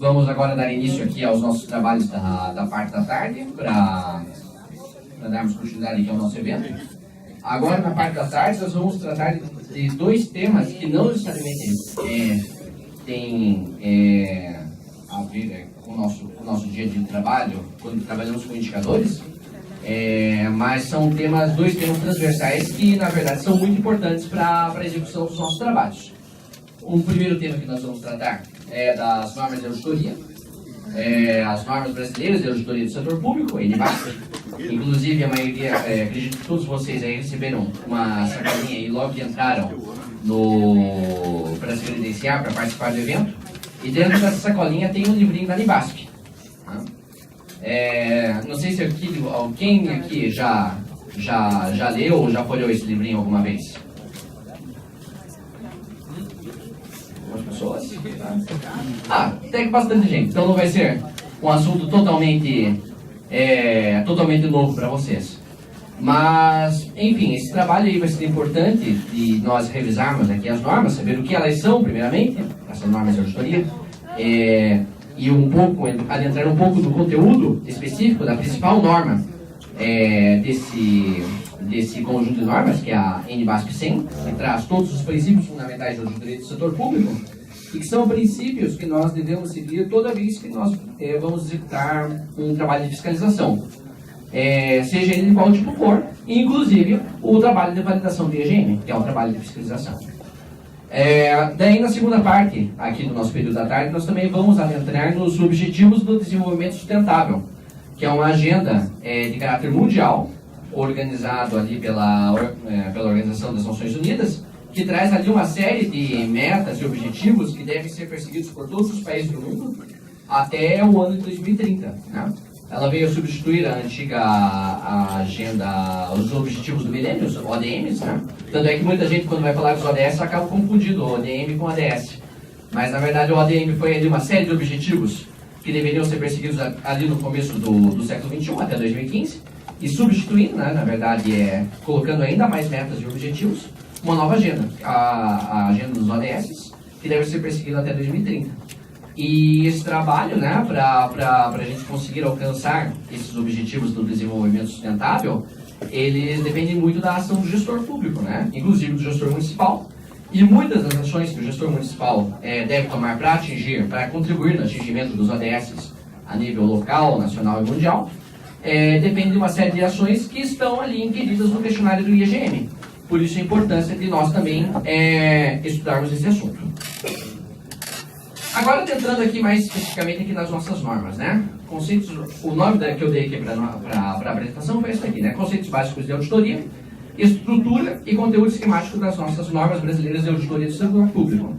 Vamos agora dar início aqui aos nossos trabalhos da parte da tarde, para darmos continuidade aqui ao nosso evento. Agora, na parte da tarde, nós vamos tratar de dois temas que não necessariamente têm a ver com o nosso dia de trabalho, quando trabalhamos com indicadores, mas são dois temas transversais que, na verdade, são muito importantes para a execução dos nossos trabalhos. O primeiro tema que nós vamos tratar é das normas de auditoria, as normas brasileiras de auditoria do setor público, NBAP. Inclusive, a maioria, acredito que todos vocês aí receberam uma sacolinha e logo entraram para se credenciar, para participar do evento. E dentro dessa sacolinha tem um livrinho da NBASP. Não sei se alguém aqui já leu ou já folheou esse livrinho alguma vez. Pessoas? Tem bastante gente, então não vai ser um assunto totalmente novo para vocês. Mas, enfim, esse trabalho aí vai ser importante de nós revisarmos aqui as normas, saber o que elas são, primeiramente, essas normas de auditoria, e adentrar um pouco do conteúdo específico da principal norma desse conjunto de normas, que é a NBASP 100, que traz todos os princípios fundamentais da auditoria do setor público, e que são princípios que nós devemos seguir toda vez que nós vamos executar um trabalho de fiscalização, seja ele de qual tipo for, inclusive o trabalho de validação do IGM, que é um trabalho de fiscalização. Daí, na segunda parte, aqui do nosso período da tarde, nós também vamos adentrar nos Objetivos do Desenvolvimento Sustentável, que é uma agenda de caráter mundial, organizado ali pela Organização das Nações Unidas, que traz ali uma série de metas e objetivos que devem ser perseguidos por todos os países do mundo até o ano de 2030. Né? Ela veio substituir a antiga agenda, os Objetivos do Milênio, os ODMs. Né? Tanto é que muita gente, quando vai falar dos ODS, acaba confundindo o ODM com o ODS. Mas, na verdade, o ODM foi ali uma série de objetivos que deveriam ser perseguidos ali no começo do século XXI, até 2015, e substituindo, né, na verdade, colocando ainda mais metas e objetivos, uma nova agenda, a agenda dos ODS, que deve ser perseguida até 2030. E esse trabalho, né, para a gente conseguir alcançar esses objetivos do desenvolvimento sustentável, eles dependem muito da ação do gestor público, né, inclusive do gestor municipal. E muitas das ações que o gestor municipal deve tomar para contribuir no atingimento dos ODS a nível local, nacional e mundial, depende de uma série de ações que estão ali inquiridas no questionário do IGM. Por isso a importância de nós também estudarmos esse assunto. Agora, entrando aqui mais especificamente aqui nas nossas normas, né? Conceitos, o nome que eu dei aqui para a apresentação foi esse aqui, né? Conceitos básicos de auditoria, estrutura e conteúdo esquemático das nossas normas brasileiras de auditoria do setor público.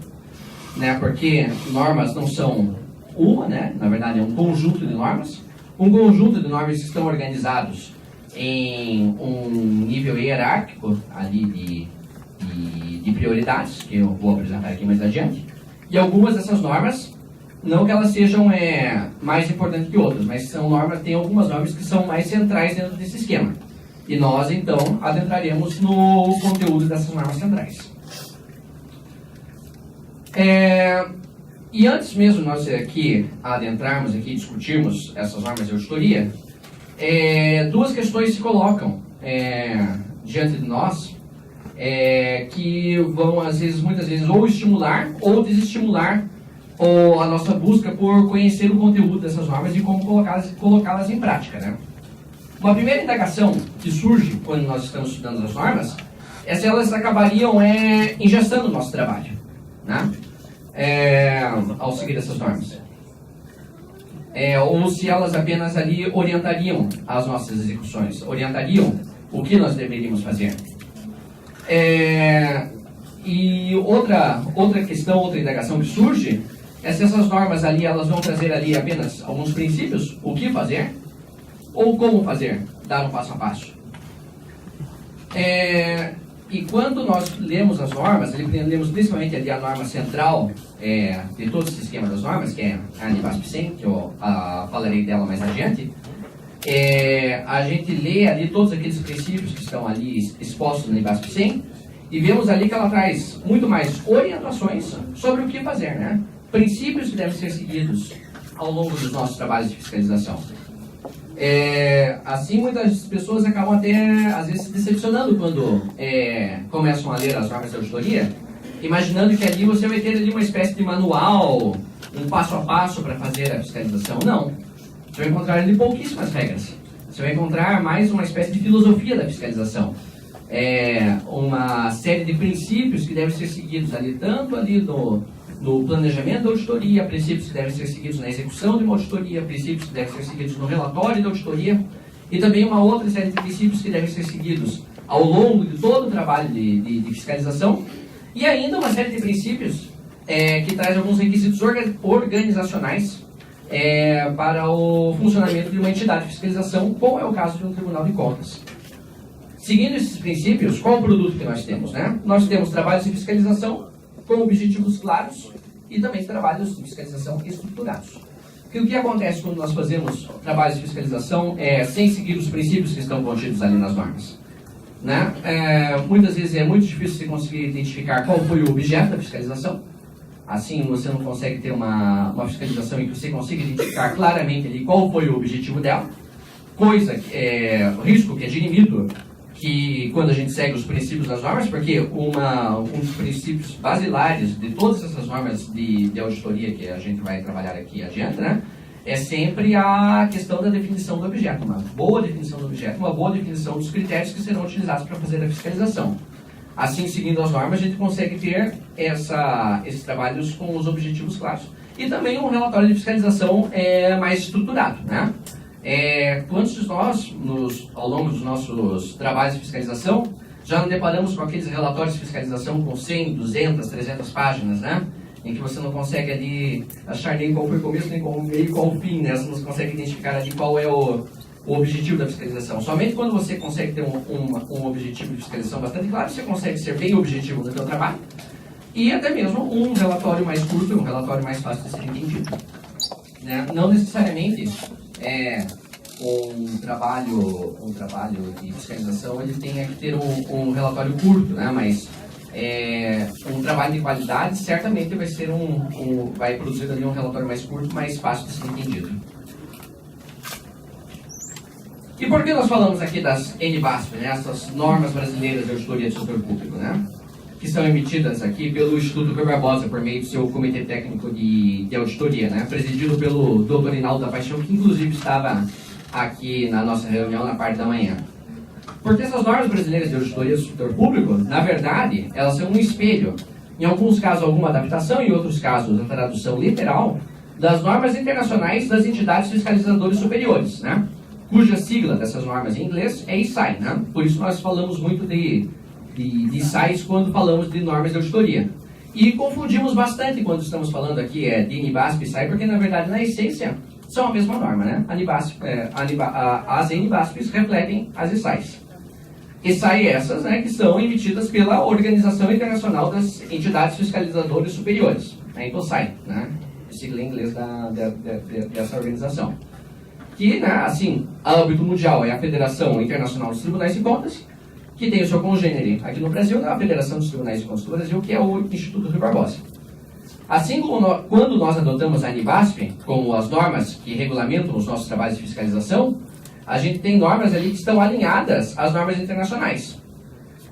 Né? Porque normas não são uma, né? Na verdade é um conjunto de normas. Um conjunto de normas que estão organizados em um nível hierárquico ali de prioridades, que eu vou apresentar aqui mais adiante. E algumas dessas normas, não que elas sejam mais importantes que outras, mas tem algumas normas que são mais centrais dentro desse esquema. E nós, então, adentraremos no conteúdo dessas normas centrais. E antes mesmo nós aqui adentrarmos aqui e discutirmos essas normas de auditoria, duas questões se colocam diante de nós que vão, muitas vezes, ou estimular ou desestimular a nossa busca por conhecer o conteúdo dessas normas e como colocá-las em prática, né? Uma primeira indagação que surge quando nós estamos estudando as normas é se elas acabariam engessando o nosso trabalho, né? Ao seguir essas normas. Ou se elas apenas ali orientariam as nossas execuções, orientariam o que nós deveríamos fazer. E outra questão, outra indagação que surge é se essas normas ali, elas vão trazer ali apenas alguns princípios, o que fazer, ou como fazer, dar um passo a passo. E quando nós lemos as normas, lemos principalmente ali a norma central de todo esse esquema das normas, que é a NBASP 100, que eu falarei dela mais adiante, a gente lê ali todos aqueles princípios que estão ali expostos na NBASP 100 e vemos ali que ela traz muito mais orientações sobre o que fazer, né? Princípios que devem ser seguidos ao longo dos nossos trabalhos de fiscalização. Assim, muitas pessoas acabam até, às vezes, se decepcionando quando começam a ler as normas de auditoria, imaginando que ali você vai ter ali uma espécie de manual, um passo a passo para fazer a fiscalização. Não. Você vai encontrar ali pouquíssimas regras. Você vai encontrar mais uma espécie de filosofia da fiscalização. Uma série de princípios que devem ser seguidos ali, tanto ali no planejamento da auditoria, princípios que devem ser seguidos na execução de uma auditoria, princípios que devem ser seguidos no relatório da auditoria, e também uma outra série de princípios que devem ser seguidos ao longo de todo o trabalho de fiscalização, e ainda uma série de princípios que traz alguns requisitos organizacionais para o funcionamento de uma entidade de fiscalização, como é o caso de um Tribunal de Contas. Seguindo esses princípios, qual o produto que nós temos, né? Nós temos trabalhos de fiscalização com objetivos claros e também trabalhos de fiscalização estruturados. Porque o que acontece quando nós fazemos trabalhos de fiscalização sem seguir os princípios que estão contidos ali nas normas? Né? Muitas vezes é muito difícil você conseguir identificar qual foi o objeto da fiscalização. Assim, você não consegue ter uma fiscalização em que você consiga identificar claramente ali qual foi o objetivo dela. Risco que é dirimido que quando a gente segue os princípios das normas, porque um dos princípios basilares de todas essas normas de auditoria que a gente vai trabalhar aqui adiante, né, é sempre a questão da definição do objeto, uma boa definição do objeto, uma boa definição dos critérios que serão utilizados para fazer a fiscalização. Assim, seguindo as normas, a gente consegue ter esses trabalhos com os objetivos claros. E também um relatório de fiscalização mais estruturado, né? Quantos de nós, ao longo dos nossos trabalhos de fiscalização, já nos deparamos com aqueles relatórios de fiscalização com 100, 200, 300 páginas, né? Em que você não consegue ali achar nem qual foi o começo, nem qual o meio, qual o fim, né? Você não consegue identificar ali qual é o objetivo da fiscalização. Somente quando você consegue ter um objetivo de fiscalização bastante claro, você consegue ser bem objetivo no seu trabalho e até mesmo um relatório mais curto, um relatório mais fácil de ser entendido. Né? Não necessariamente um trabalho de fiscalização ele tenha que ter um relatório curto, né? Mas um trabalho de qualidade certamente vai ser vai produzir ali um relatório mais curto, mais fácil de ser entendido. E por que nós falamos aqui das NBASP, né? Essas normas brasileiras de auditoria do setor público, né? Que são emitidas aqui pelo Instituto Rui Barbosa por meio do seu Comitê Técnico de Auditoria, né? Presidido pelo Dr. Rinaldo da Paixão, que inclusive estava aqui na nossa reunião na parte da manhã. Porque essas normas brasileiras de auditoria do setor público, na verdade, elas são um espelho, em alguns casos alguma adaptação, em outros casos a tradução literal, das normas internacionais das entidades fiscalizadoras superiores, né? Cuja sigla dessas normas em inglês é ISAI, né? Por isso nós falamos muito de ISAIs quando falamos de normas de auditoria. E confundimos bastante quando estamos falando aqui de NBASP e ISAI, porque na verdade, na essência, são a mesma norma, né? As NBASPs refletem as ISAIs. ISAI essas, né, que são emitidas pela Organização Internacional das Entidades Fiscalizadoras Superiores, a INTOSAI, né? Sigla em inglês dessa organização. Que, né, assim, a âmbito mundial é a Federação Internacional dos Tribunais de Contas, que tem o seu congênere aqui no Brasil, né, a Federação dos Tribunais de Contas do Brasil, que é o Instituto Rui Barbosa. Assim como quando nós adotamos a NBASP, como as normas que regulamentam os nossos trabalhos de fiscalização, a gente tem normas ali que estão alinhadas às normas internacionais.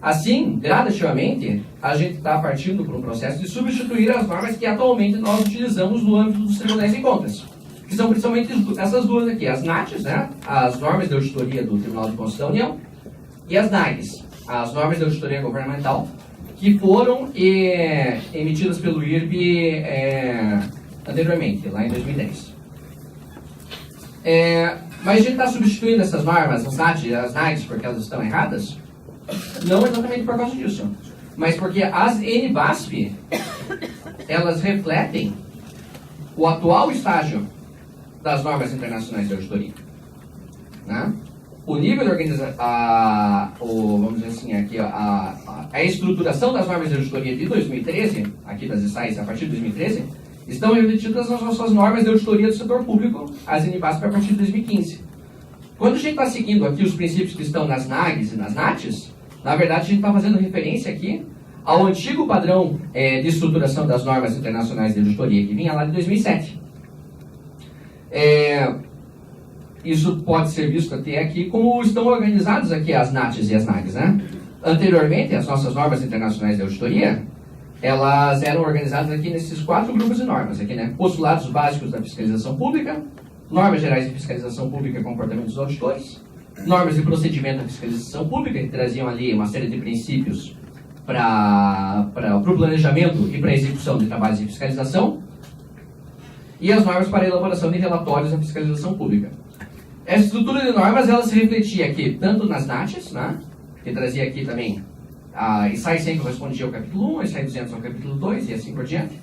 Assim, gradativamente, a gente está partindo por um processo de substituir as normas que atualmente nós utilizamos no âmbito dos Tribunais de Contas, que são principalmente essas duas aqui, as NATs, né, as normas de auditoria do Tribunal de Contas da União, e as NAGs, as normas de auditoria governamental, que foram emitidas pelo IRB anteriormente, lá em 2010. Mas a gente está substituindo essas normas, as NATs e as NAGs, porque elas estão erradas? Não exatamente por causa disso, mas porque as NBASP, elas refletem o atual estágio das normas internacionais de auditoria, né? O nível de organização, vamos dizer assim, aqui, a estruturação das normas de auditoria de 2013, aqui das ISAIs, a partir de 2013, estão refletidas nas nossas normas de auditoria do setor público, as NBASP, a partir de 2015. Quando a gente está seguindo aqui os princípios que estão nas NAGs e nas NATs, na verdade a gente está fazendo referência aqui ao antigo padrão de estruturação das normas internacionais de auditoria, que vinha lá de 2007. Isso pode ser visto até aqui como estão organizadas aqui as NATs e as NAGs, né? Anteriormente, as nossas normas internacionais de auditoria, elas eram organizadas aqui nesses 4 grupos de normas, aqui, né? Postulados básicos da fiscalização pública, normas gerais de fiscalização pública e comportamento dos auditores, normas de procedimento da fiscalização pública, que traziam ali uma série de princípios para o planejamento e para a execução de trabalhos de fiscalização, e as normas para a elaboração de relatórios da fiscalização pública. Essa estrutura de normas, ela se refletia aqui, tanto nas NATs, né, que trazia aqui também a ISAI 100 correspondia ao capítulo 1, a ISAI 200 ao capítulo 2 e assim por diante,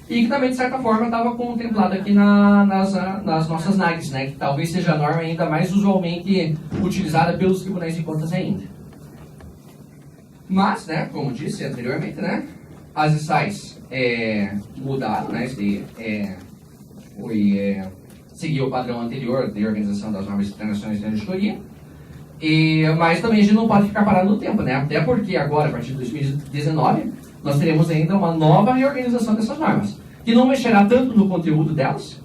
e que também, de certa forma, estava contemplado aqui nas nossas NAGs, né, que talvez seja a norma ainda mais usualmente utilizada pelos tribunais de contas ainda. Mas, né, como disse anteriormente, né, as ISAIs mudaram, né, seguiu o padrão anterior de organização das normas internacionais de auditoria, mas também a gente não pode ficar parado no tempo, né, até porque agora, a partir de 2019, nós teremos ainda uma nova reorganização dessas normas, que não mexerá tanto no conteúdo delas,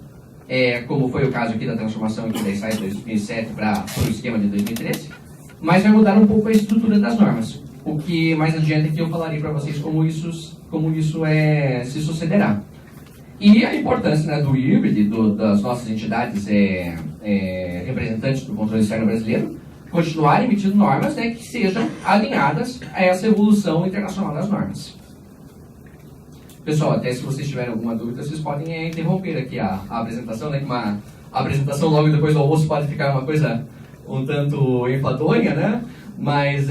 como foi o caso aqui da transformação aqui da ISAI de 2007 para o esquema de 2013, mas vai mudar um pouco a estrutura das normas. O que mais adiante aqui eu falarei para vocês como isso se sucederá. E a importância, né, do IRB, das nossas entidades representantes do controle externo brasileiro, continuar emitindo normas, né, que sejam alinhadas a essa evolução internacional das normas. Pessoal, até se vocês tiverem alguma dúvida, vocês podem interromper aqui a apresentação, né, que uma apresentação logo depois do almoço pode ficar uma coisa um tanto enfadonha, né? Mas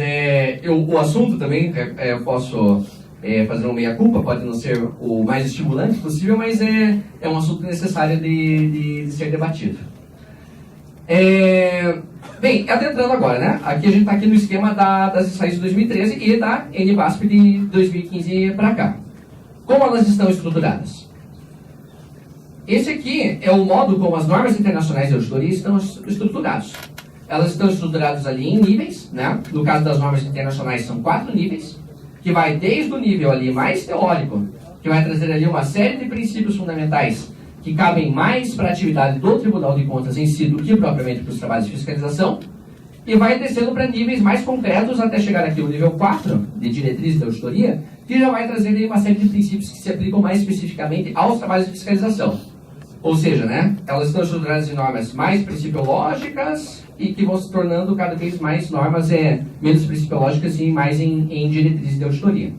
o assunto também, eu posso fazer uma meia-culpa, pode não ser o mais estimulante possível, mas é um assunto necessário de ser debatido. Bem, adentrando agora, né? Aqui a gente está aqui no esquema das ISAIs de 2013 e da NBASP de 2015 para cá. Como elas estão estruturadas? Esse aqui é o modo como as normas internacionais de auditoria estão estruturadas. Elas estão estruturadas ali em níveis, né? No caso das normas internacionais são 4 níveis, que vai desde o nível ali mais teórico, que vai trazer ali uma série de princípios fundamentais que cabem mais para a atividade do Tribunal de Contas em si do que propriamente para os trabalhos de fiscalização, e vai descendo para níveis mais concretos até chegar aqui ao nível 4, de diretrizes de auditoria, que já vai trazer ali uma série de princípios que se aplicam mais especificamente aos trabalhos de fiscalização. Ou seja, né, elas estão estruturadas em normas mais principiológicas e que vão se tornando cada vez mais normas menos principiológicas e mais em diretrizes de auditoria.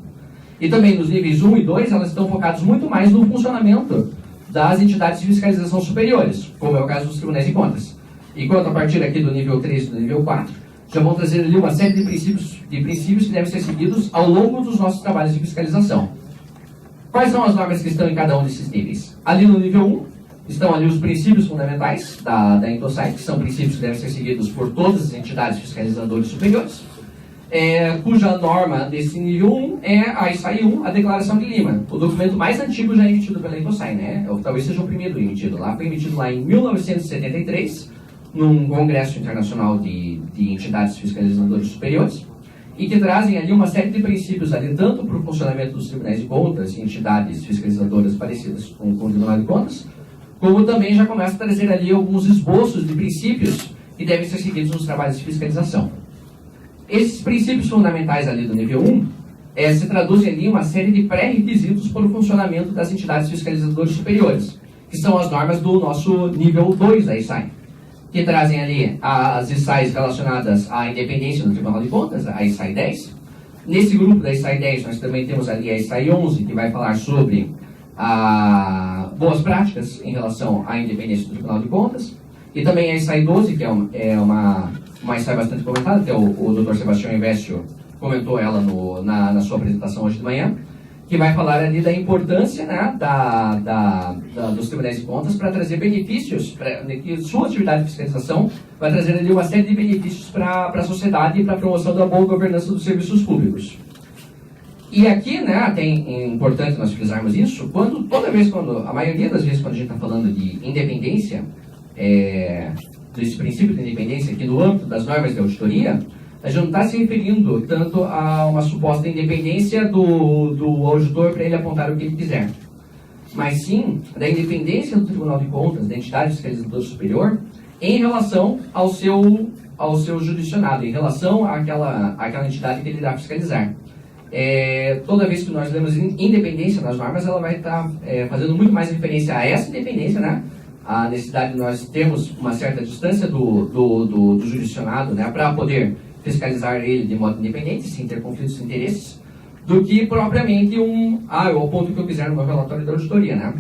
E também nos níveis 1 e 2, elas estão focadas muito mais no funcionamento das entidades de fiscalização superiores, como é o caso dos tribunais de contas. Enquanto a partir aqui do nível 3 e do nível 4, já vão trazer ali uma série de princípios que devem ser seguidos ao longo dos nossos trabalhos de fiscalização. Quais são as normas que estão em cada um desses níveis? Ali no nível 1, estão ali os princípios fundamentais da Intosai, que são princípios que devem ser seguidos por todas as entidades fiscalizadoras superiores, cuja norma desse nível 1 é a ISAI 1, a Declaração de Lima, o documento mais antigo já emitido pela Intosai, né? Talvez seja o primeiro emitido lá, foi emitido lá em 1973, num congresso internacional de entidades fiscalizadoras superiores, e que trazem ali uma série de princípios ali, tanto para o funcionamento dos tribunais de contas e entidades fiscalizadoras parecidas com o Tribunal de Contas, como também já começa a trazer ali alguns esboços de princípios que devem ser seguidos nos trabalhos de fiscalização. Esses princípios fundamentais ali do nível 1 se traduzem ali em uma série de pré-requisitos para o funcionamento das entidades fiscalizadoras superiores, que são as normas do nosso nível 2 da ISAI, que trazem ali as ISAIs relacionadas à independência do Tribunal de Contas, a ISAI 10. Nesse grupo da ISAI 10, nós também temos ali a ISAI 11, que vai falar sobre boas práticas em relação à independência do Tribunal de Contas, e também a ISAI 12, que é uma ISAI bastante comentada, que o Dr. Sebastião Investio comentou ela na sua apresentação hoje de manhã, que vai falar ali da importância, né, dos tribunais de contas para trazer benefícios, que sua atividade de fiscalização vai trazer ali uma série de benefícios para a sociedade e para a promoção da boa governança dos serviços públicos. E aqui, né, até é importante nós frisarmos isso, a maioria das vezes quando a gente está falando de independência, desse princípio de independência aqui no âmbito das normas de auditoria, a gente não está se referindo tanto a uma suposta independência do auditor para ele apontar o que ele quiser. mas sim da independência do Tribunal de Contas, da entidade fiscalizadora superior, em relação ao seu jurisdicionado, em relação àquela entidade que ele irá fiscalizar. Toda vez que nós lemos independência nas normas, ela vai estar fazendo muito mais referência a essa independência, né? A necessidade de nós termos uma certa distância do jurisdicionado, né, para poder fiscalizar ele de modo independente, sem ter conflitos de interesses, do que propriamente eu aponto o que eu quiser no meu relatório de auditoria, né?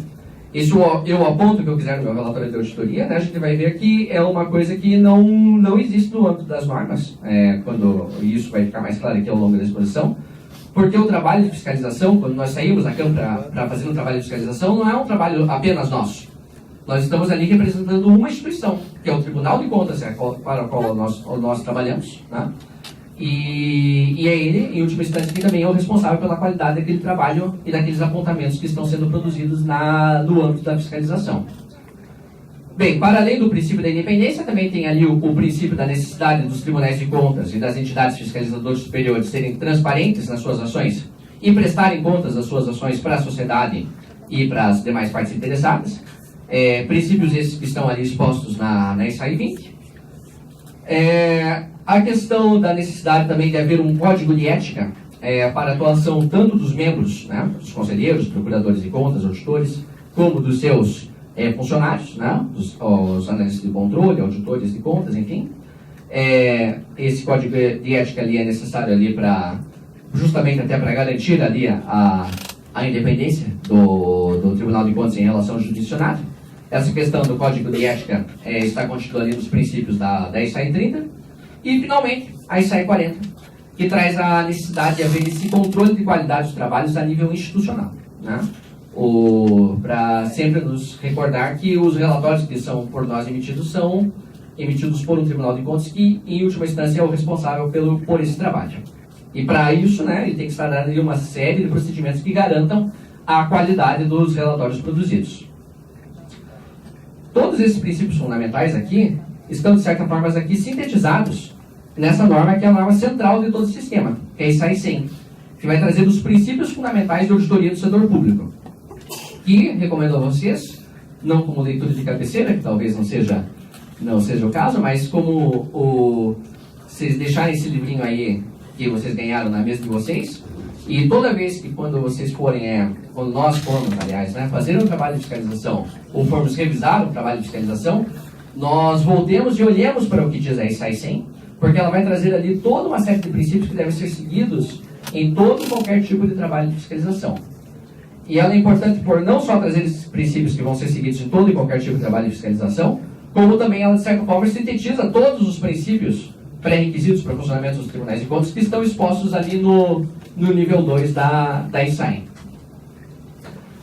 Isso eu aponto o que eu quiser no meu relatório de auditoria, né? A gente vai ver que é uma coisa que não existe no âmbito das normas, isso vai ficar mais claro aqui ao longo da exposição, porque o trabalho de fiscalização, quando nós saímos da Câmara para fazer um trabalho de fiscalização, não é um trabalho apenas nosso. Nós estamos ali representando uma instituição, que é o Tribunal de Contas, para o qual nós trabalhamos, né? E é ele, em última instância, que também é o responsável pela qualidade daquele trabalho e daqueles apontamentos que estão sendo produzidos no âmbito da fiscalização. Bem, para além do princípio da independência, também tem ali o princípio da necessidade dos tribunais de contas e das entidades fiscalizadoras superiores serem transparentes nas suas ações e prestarem contas das suas ações para a sociedade e para as demais partes interessadas. Princípios esses que estão ali expostos na SAI 20. A questão da necessidade também de haver um código de ética para a atuação tanto dos membros, né, dos conselheiros, procuradores de contas, auditores, como dos seus funcionários, né, os analistas de controle, auditores de contas, enfim. Esse código de ética ali é necessário ali justamente até para garantir ali a independência do Tribunal de Contas em relação ao jurisdicionado. Essa questão do Código de Ética está contida ali nos princípios da SAI 30. E, finalmente, a SAI 40, que traz a necessidade de haver esse controle de qualidade dos trabalhos a nível institucional, né? Para sempre nos recordar que os relatórios que são por nós emitidos são emitidos por um Tribunal de Contas que, em última instância, é o responsável por esse trabalho. E, para isso, né, ele tem que estar dando ali uma série de procedimentos que garantam a qualidade dos relatórios produzidos. Todos esses princípios fundamentais aqui estão, de certa forma, aqui sintetizados nessa norma, que é a norma central de todo o sistema, que é a SAI 100, que vai trazer os princípios fundamentais de auditoria do setor público, que recomendo a vocês, não como leitura de cabeceira, que talvez não seja o caso, mas como vocês deixarem esse livrinho aí que vocês ganharam na mesa de vocês, e toda vez que quando nós formos, aliás, né, fazer um trabalho de fiscalização, ou formos revisar um trabalho de fiscalização, nós voltemos e olhemos para o que diz a SAI 100, porque ela vai trazer ali toda uma série de princípios que devem ser seguidos em todo e qualquer tipo de trabalho de fiscalização. E ela é importante por não só trazer esses princípios que vão ser seguidos em todo e qualquer tipo de trabalho de fiscalização, como também ela, de certa forma, sintetiza todos os princípios pré-requisitos para o funcionamento dos tribunais de contas que estão expostos ali no nível 2 da SAI.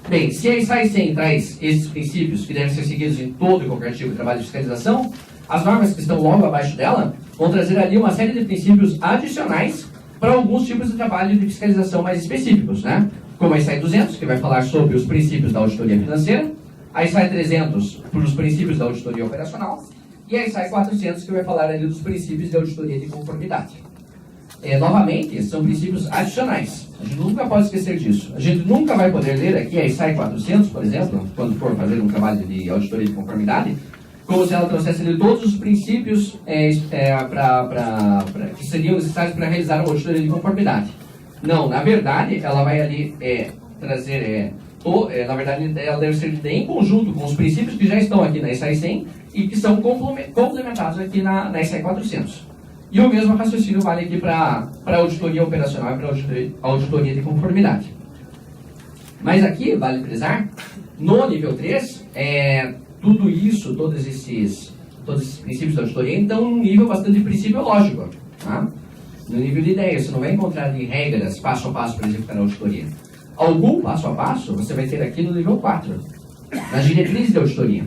Bem, se a SAI 100 traz esses princípios que devem ser seguidos em todo e qualquer tipo de trabalho de fiscalização, as normas que estão logo abaixo dela vão trazer ali uma série de princípios adicionais para alguns tipos de trabalho de fiscalização mais específicos, né? Como a SAI 200, que vai falar sobre os princípios da auditoria financeira, a SAI 300 para os princípios da auditoria operacional, e a SAI 400, que vai falar ali dos princípios de auditoria de conformidade. Novamente, são princípios adicionais. A gente nunca pode esquecer disso. A gente nunca vai poder ler aqui a SAI 400, por exemplo, quando for fazer um trabalho de auditoria de conformidade, como se ela trouxesse ali todos os princípios que seriam necessários para realizar uma auditoria de conformidade. Não, na verdade, ela vai ali trazer... na verdade, ela deve ser lida em conjunto com os princípios que já estão aqui na SAI 100 e que são complementados aqui na SAI 400. E o mesmo raciocínio vale aqui para a auditoria operacional e para a auditoria de conformidade. Mas aqui, vale frisar, no nível 3, tudo isso, todos esses princípios da auditoria, então, num nível bastante principiológico. Tá? No nível de ideia, você não vai encontrar de regras passo a passo para executar a auditoria. Algum passo a passo você vai ter aqui no nível 4, nas diretrizes de auditoria.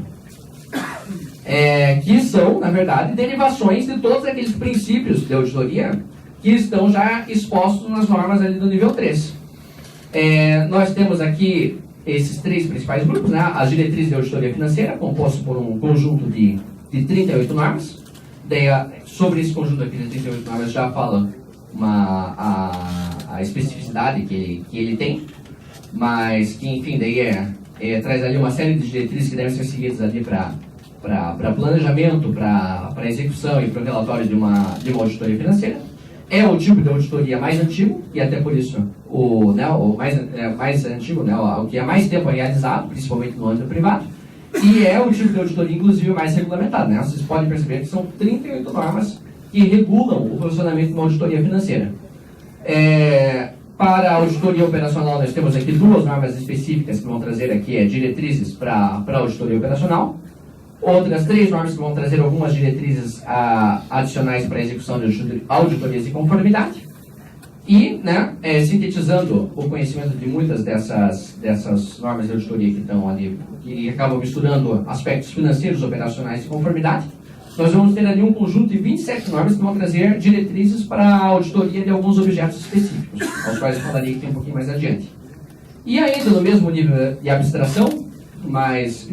Que são, na verdade, derivações de todos aqueles princípios de auditoria que estão já expostos nas normas ali do nível 3. Nós temos aqui esses 3 principais grupos, né? As diretrizes de auditoria financeira, composto por um conjunto de 38 normas. Daí, sobre esse conjunto aqui de 38 normas já fala a especificidade que ele tem, mas que, enfim, daí traz ali uma série de diretrizes que devem ser seguidas ali para planejamento, para execução e para o relatório de uma auditoria financeira. É o tipo de auditoria mais antigo, e até por isso o mais antigo, o que há mais tempo é realizado, principalmente no âmbito privado, e é o tipo de auditoria, inclusive, mais regulamentado. Vocês podem perceber que são 38 normas que regulam o funcionamento de uma auditoria financeira. Para a auditoria operacional, nós temos aqui 2 normas específicas que vão trazer aqui diretrizes para a auditoria operacional. Outras 3 normas que vão trazer algumas diretrizes adicionais para a execução de auditorias de conformidade. E, sintetizando o conhecimento de muitas dessas normas de auditoria que estão ali, que acabam misturando aspectos financeiros, operacionais e conformidade, nós vamos ter ali um conjunto de 27 normas que vão trazer diretrizes para a auditoria de alguns objetos específicos, aos quais eu falarei aqui um pouquinho mais adiante. E ainda no mesmo nível de abstração, mas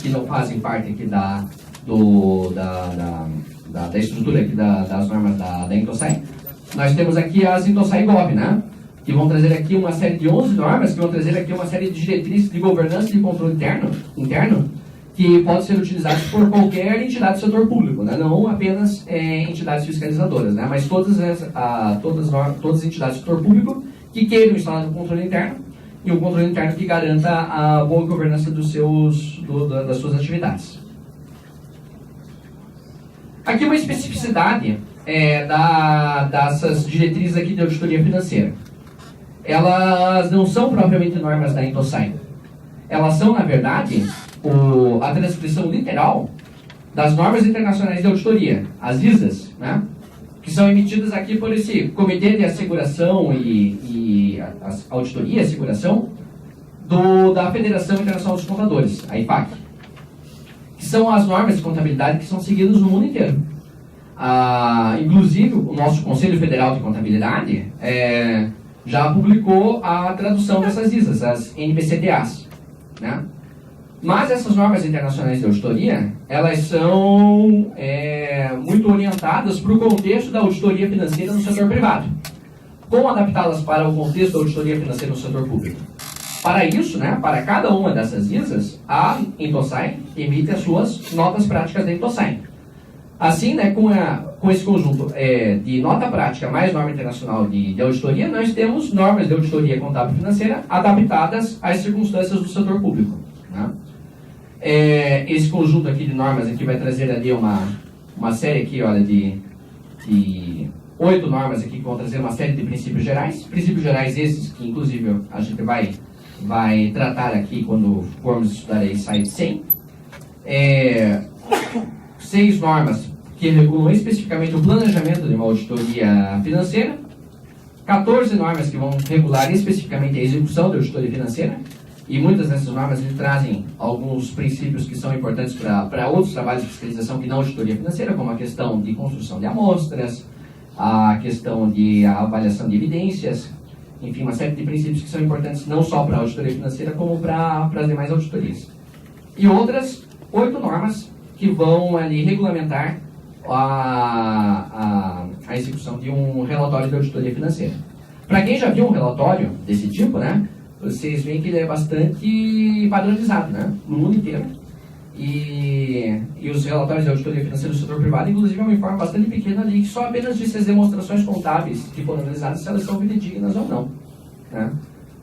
que não fazem parte aqui da estrutura aqui das normas da INTOSAI, nós temos aqui as INTOSAI GOV, que vão trazer aqui uma série de 11 normas, que vão trazer aqui uma série de diretrizes de governança e de controle interno, que podem ser utilizados por qualquer entidade do setor público, não apenas entidades fiscalizadoras, mas todas as entidades do setor público que queiram instalar um controle interno, e um controle interno que garanta a boa governança das suas atividades. Aqui uma especificidade dessas diretrizes aqui de auditoria financeira. Elas não são propriamente normas da INTOSAI. Elas são, na verdade, a transcrição literal das normas internacionais de auditoria, as ISAs, que são emitidas aqui por esse Comitê de Asseguração e Auditoria e Asseguração da Federação Internacional dos Contadores, a IFAC, que são as normas de contabilidade que são seguidas no mundo inteiro. Inclusive, o nosso Conselho Federal de Contabilidade já publicou a tradução dessas ISAs, as NPCDAs, Mas essas normas internacionais de auditoria, elas são muito orientadas para o contexto da auditoria financeira no setor privado. Como adaptá-las para o contexto da auditoria financeira no setor público? Para isso, para cada uma dessas ISAs, a INTOSAI emite as suas notas práticas da INTOSAI. Assim, com esse conjunto de nota prática mais norma internacional de auditoria, nós temos normas de auditoria contábil financeira adaptadas às circunstâncias do setor público. Esse conjunto aqui de normas aqui vai trazer ali uma série aqui, olha, de 8 normas aqui que vão trazer uma série de princípios gerais. Princípios gerais esses que, inclusive, a gente vai tratar aqui quando formos estudar aí SAID 100. 6 normas que regulam especificamente o planejamento de uma auditoria financeira. 14 normas que vão regular especificamente a execução da auditoria financeira. E muitas dessas normas trazem alguns princípios que são importantes para outros trabalhos de fiscalização que não auditoria financeira, como a questão de construção de amostras, a questão de avaliação de evidências, enfim, uma série de princípios que são importantes não só para a auditoria financeira, como para as demais auditorias. E outras 8 normas que vão ali regulamentar a execução de um relatório de auditoria financeira. Para quem já viu um relatório desse tipo, vocês veem que ele é bastante padronizado, no mundo inteiro. E os relatórios de auditoria financeira do setor privado, inclusive, é uma forma bastante pequena ali, que só apenas diz se as demonstrações contábeis que foram analisadas, se elas são fidedignas ou não.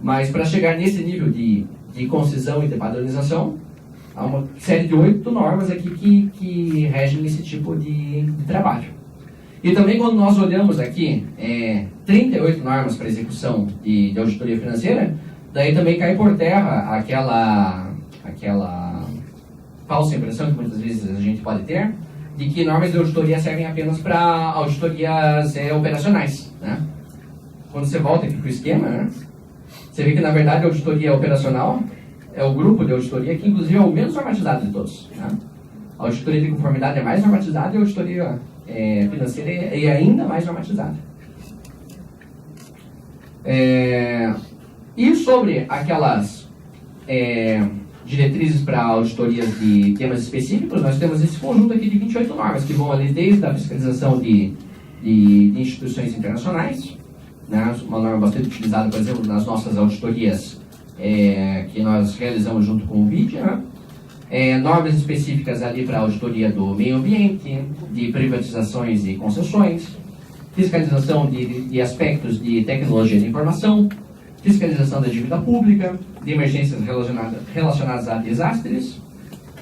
Mas para chegar nesse nível de concisão e de padronização, há uma série de 8 normas aqui que regem esse tipo de trabalho. E também quando nós olhamos aqui 38 normas para execução de auditoria financeira, daí também cai por terra aquela falsa impressão que muitas vezes a gente pode ter, de que normas de auditoria servem apenas para auditorias operacionais. Quando você volta aqui para o esquema, você vê que na verdade a auditoria operacional é o grupo de auditoria que inclusive é o menos normatizado de todos. A auditoria de conformidade é mais normatizada e a auditoria financeira é ainda mais normatizada. E sobre aquelas diretrizes para auditorias de temas específicos, nós temos esse conjunto aqui de 28 normas, que vão ali desde a fiscalização de instituições internacionais, uma norma bastante utilizada, por exemplo, nas nossas auditorias que nós realizamos junto com o BID, né? Normas específicas ali para a auditoria do meio ambiente, de privatizações e concessões, fiscalização de aspectos de tecnologia de informação, fiscalização da dívida pública, de emergências relacionadas a desastres,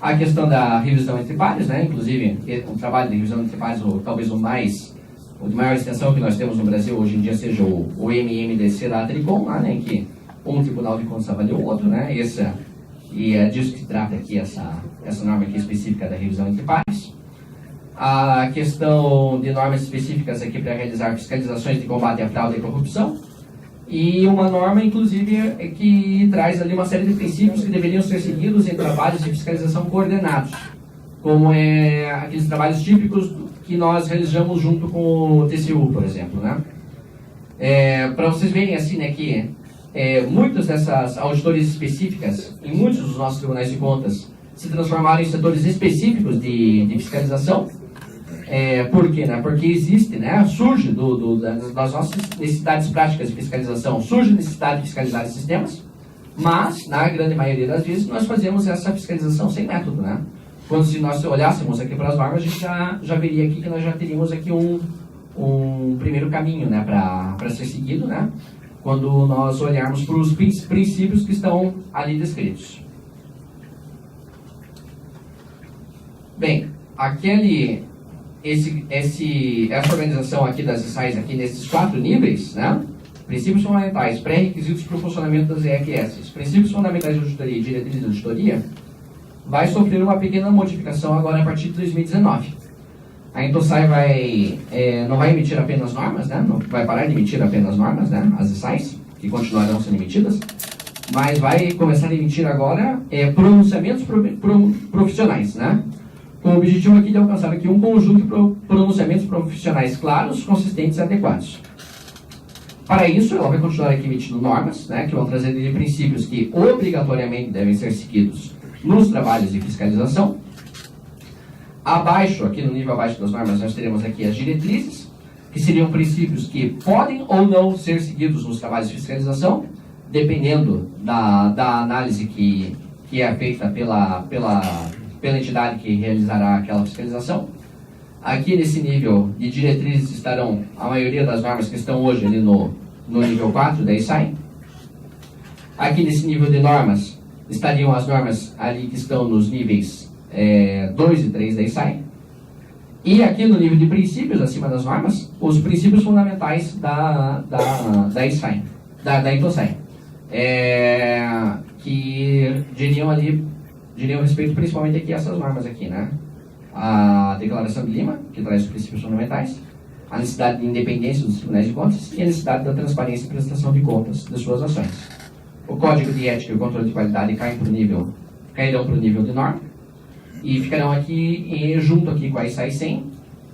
a questão da revisão entre pares, né? Inclusive o trabalho de revisão entre pares, talvez o de maior extensão que nós temos no Brasil hoje em dia seja o MMDC da Tricom, lá, né? Que um Tribunal de Contas avalia o outro, né? E é disso que se trata aqui essa norma aqui específica da revisão entre pares. A questão de normas específicas aqui para realizar fiscalizações de combate à fraude e corrupção. E uma norma, inclusive, que traz ali uma série de princípios que deveriam ser seguidos em trabalhos de fiscalização coordenados, como aqueles trabalhos típicos que nós realizamos junto com o TCU, por exemplo, né? Para vocês verem assim, né, que muitas dessas auditorias específicas, em muitos dos nossos tribunais de contas, se transformaram em setores específicos de fiscalização. Por quê? Né? Porque existe, né, surge das nossas necessidades práticas de fiscalização, surge a necessidade de fiscalizar esses sistemas, mas, na grande maioria das vezes, nós fazemos essa fiscalização sem método, né? Quando se nós olhássemos aqui para as normas, a gente já veria aqui que nós já teríamos aqui um primeiro caminho, né, para ser seguido, né? Quando nós olharmos para os princípios que estão ali descritos. Bem, essa organização aqui das SAIs, aqui nesses 4 níveis, né? Princípios fundamentais, pré-requisitos para o funcionamento das ERS, princípios fundamentais de auditoria e diretrizes de auditoria, vai sofrer uma pequena modificação agora a partir de 2019. A Intosai não vai emitir apenas normas, né? Não vai parar de emitir apenas normas, né? As SAIs, que continuarão sendo emitidas, mas vai começar a emitir agora pronunciamentos profissionais, né? Com o objetivo aqui de alcançar aqui um conjunto de pronunciamentos profissionais claros, consistentes e adequados. Para isso, ela vai continuar aqui emitindo normas, né, que vão trazer princípios que obrigatoriamente devem ser seguidos nos trabalhos de fiscalização. Abaixo, aqui no nível abaixo das normas, nós teremos aqui as diretrizes, que seriam princípios que podem ou não ser seguidos nos trabalhos de fiscalização, dependendo da análise que é feita pela entidade que realizará aquela fiscalização. Aqui nesse nível de diretrizes estarão a maioria das normas que estão hoje ali no nível 4 da ISAI. Aqui nesse nível de normas estariam as normas ali que estão nos níveis 2 e 3 da ISAI. E aqui no nível de princípios, acima das normas, os princípios fundamentais da ISAI, da Intosai, que diriam respeito principalmente aqui a essas normas aqui, né? A Declaração de Lima, que traz os princípios fundamentais, a necessidade de independência dos tribunais de contas e a necessidade da transparência e prestação de contas das suas ações. O Código de Ética e o Controle de Qualidade cairão para o nível de norma e ficarão aqui junto aqui com a ISAI 100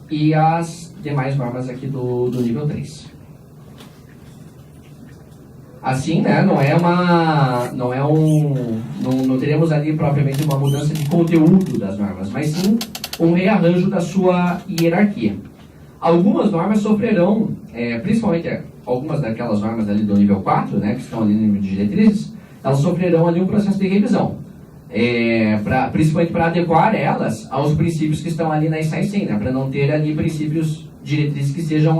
e as demais normas aqui do nível 3. Assim, né, não teremos ali propriamente uma mudança de conteúdo das normas, mas sim um rearranjo da sua hierarquia. Algumas normas sofrerão, principalmente algumas daquelas normas ali do nível 4, né, que estão ali no nível de diretrizes, elas sofrerão ali um processo de revisão, principalmente para adequar elas aos princípios que estão ali na ISAI 100, né, para não ter ali princípios diretrizes que sejam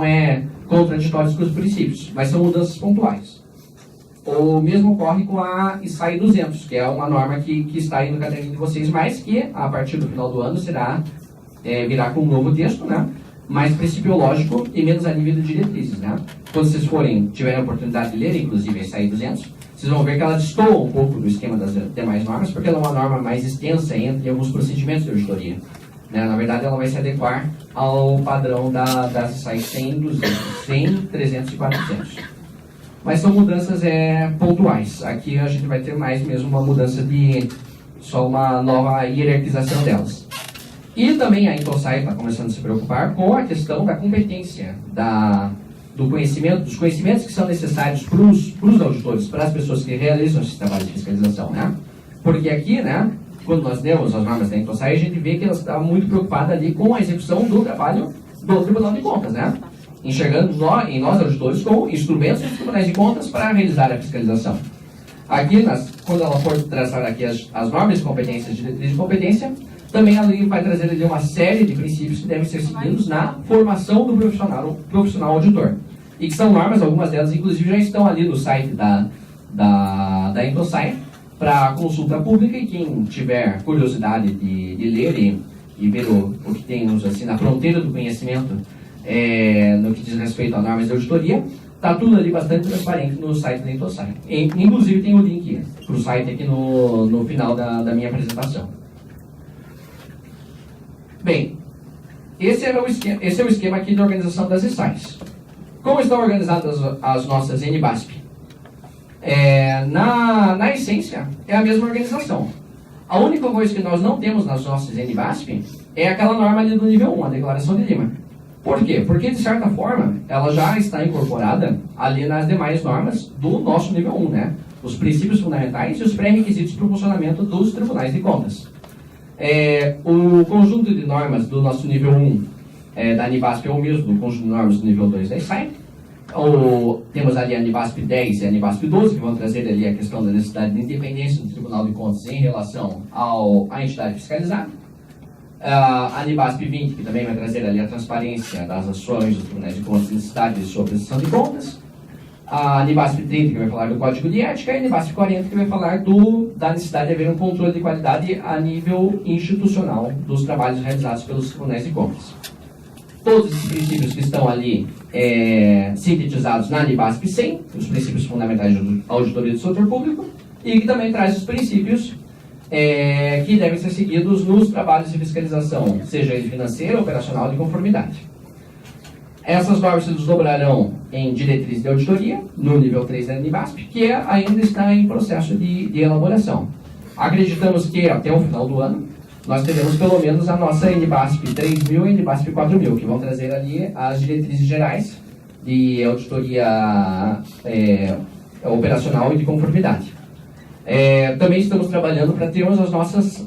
contraditórios com os princípios, mas são mudanças pontuais. O mesmo ocorre com a ISAI 200, que é uma norma que está aí no caderninho de vocês, mas que a partir do final do ano virá com um novo texto, né? Mais principiológico e menos a nível de diretrizes, né? Quando vocês tiverem a oportunidade de ler, inclusive a ISAI 200, vocês vão ver que ela destoa um pouco do esquema das demais normas, porque ela é uma norma mais extensa entre alguns procedimentos de auditoria. Né? Na verdade, ela vai se adequar ao padrão das ISAI 100, 200, 100, 300 e 400. Mas são mudanças pontuais. Aqui a gente vai ter mais mesmo uma mudança só uma nova hierarquização delas. E também a Intosai está começando a se preocupar com a questão da competência, dos conhecimentos que são necessários para os auditores, para as pessoas que realizam esse trabalho de fiscalização, né? Porque aqui, né, quando nós lemos as normas da Intosai, a gente vê que ela está muito preocupada ali com a execução do trabalho do Tribunal de Contas, né? Enxergando em nós auditores como instrumentos dos tribunais de contas para realizar a fiscalização. Aqui, quando ela for traçar aqui as normas de competência, diretrizes de competência, também a lei vai trazer ali uma série de princípios que devem ser seguidos na formação do profissional auditor. E que são normas, algumas delas inclusive já estão ali no site da Intosai para consulta pública, e quem tiver curiosidade de ler e ver o que temos assim, na fronteira do conhecimento no que diz respeito a normas de auditoria, está tudo ali bastante transparente no site da Intosai. Inclusive tem o link para o site aqui no final da minha apresentação. Bem, esse é o esquema aqui de organização das ISAIs. Como estão organizadas as nossas NBASP? Na essência, é a mesma organização. A única coisa que nós não temos nas nossas NBASP é aquela norma ali do nível 1, a Declaração de Lima. Por quê? Porque, de certa forma, ela já está incorporada ali nas demais normas do nosso nível 1, né? Os princípios fundamentais e os pré-requisitos para o funcionamento dos tribunais de contas. O conjunto de normas do nosso nível 1 da NBASP é o mesmo do conjunto de normas do nível 2 da ISAI. Temos ali a NBASP 10 e a NBASP 12, que vão trazer ali a questão da necessidade de independência do Tribunal de Contas em relação à entidade fiscalizada. A NBASP 20, que também vai trazer ali a transparência das ações dos tribunais de contas e necessidade de sua prestação de contas. A NBASP 30, que vai falar do Código de Ética, e a NBASP 40, que vai falar da necessidade de haver um controle de qualidade a nível institucional dos trabalhos realizados pelos tribunais de contas. Todos esses princípios que estão ali sintetizados na NBASP 100, os princípios fundamentais de auditoria do setor público, e que também traz os princípios que devem ser seguidos nos trabalhos de fiscalização, seja ele financeira, operacional e de conformidade. Essas normas se desdobrarão em diretrizes de auditoria, no nível 3 da NBASP, que ainda está em processo de elaboração. Acreditamos que até o final do ano, nós teremos pelo menos a nossa NBASP 3000 e NBASP 4000, que vão trazer ali as diretrizes gerais de auditoria operacional e de conformidade. Também estamos trabalhando para termos as nossas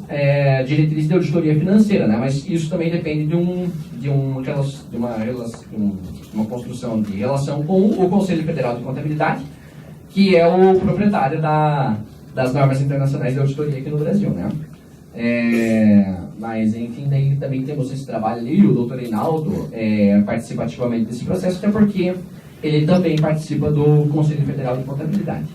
diretrizes de auditoria financeira, né? Mas isso também depende de uma construção de relação com o Conselho Federal de Contabilidade, que é o proprietário das normas internacionais de auditoria aqui no Brasil, né? Mas, enfim, daí também temos esse trabalho ali, e o doutor Reinaldo participa ativamente desse processo, até porque ele também participa do Conselho Federal de Contabilidade.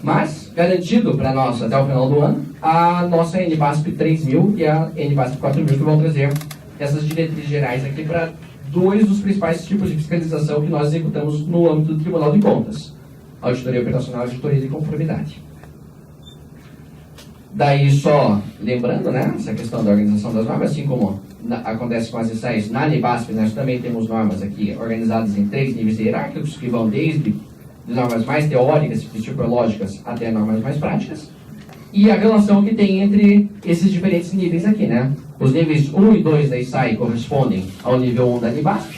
Mas, garantido para nós, até o final do ano, a nossa NBASP 3000 e a NBASP 4000, que vão trazer essas diretrizes gerais aqui para dois dos principais tipos de fiscalização que nós executamos no âmbito do Tribunal de Contas: auditoria operacional e auditoria de conformidade. Daí, só lembrando, né, essa questão da organização das normas, assim como acontece com as ISAIs, na NBASP nós também temos normas aqui organizadas em 3 níveis hierárquicos, que vão desde normas mais teóricas, tipológicas, até normas mais práticas, e a relação que tem entre esses diferentes níveis aqui, né? Os níveis 1 e 2 da ISAI correspondem ao nível 1 da NBASP,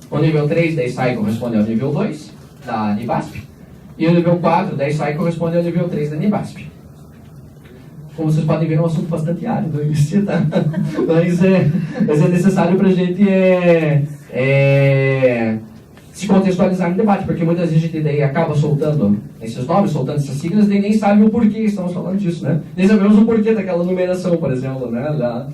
o nível 3 da ISAI corresponde ao nível 2 da NBASP, e o nível 4 da ISAI corresponde ao nível 3 da NBASP. Como vocês podem ver, é um assunto bastante árido, tá? Mas é necessário para a gente se contextualizar no debate, porque muitas vezes a gente daí acaba soltando esses nomes, soltando essas siglas, e nem sabe o porquê estamos falando disso, né? Nem sabemos o porquê daquela numeração, por exemplo, né?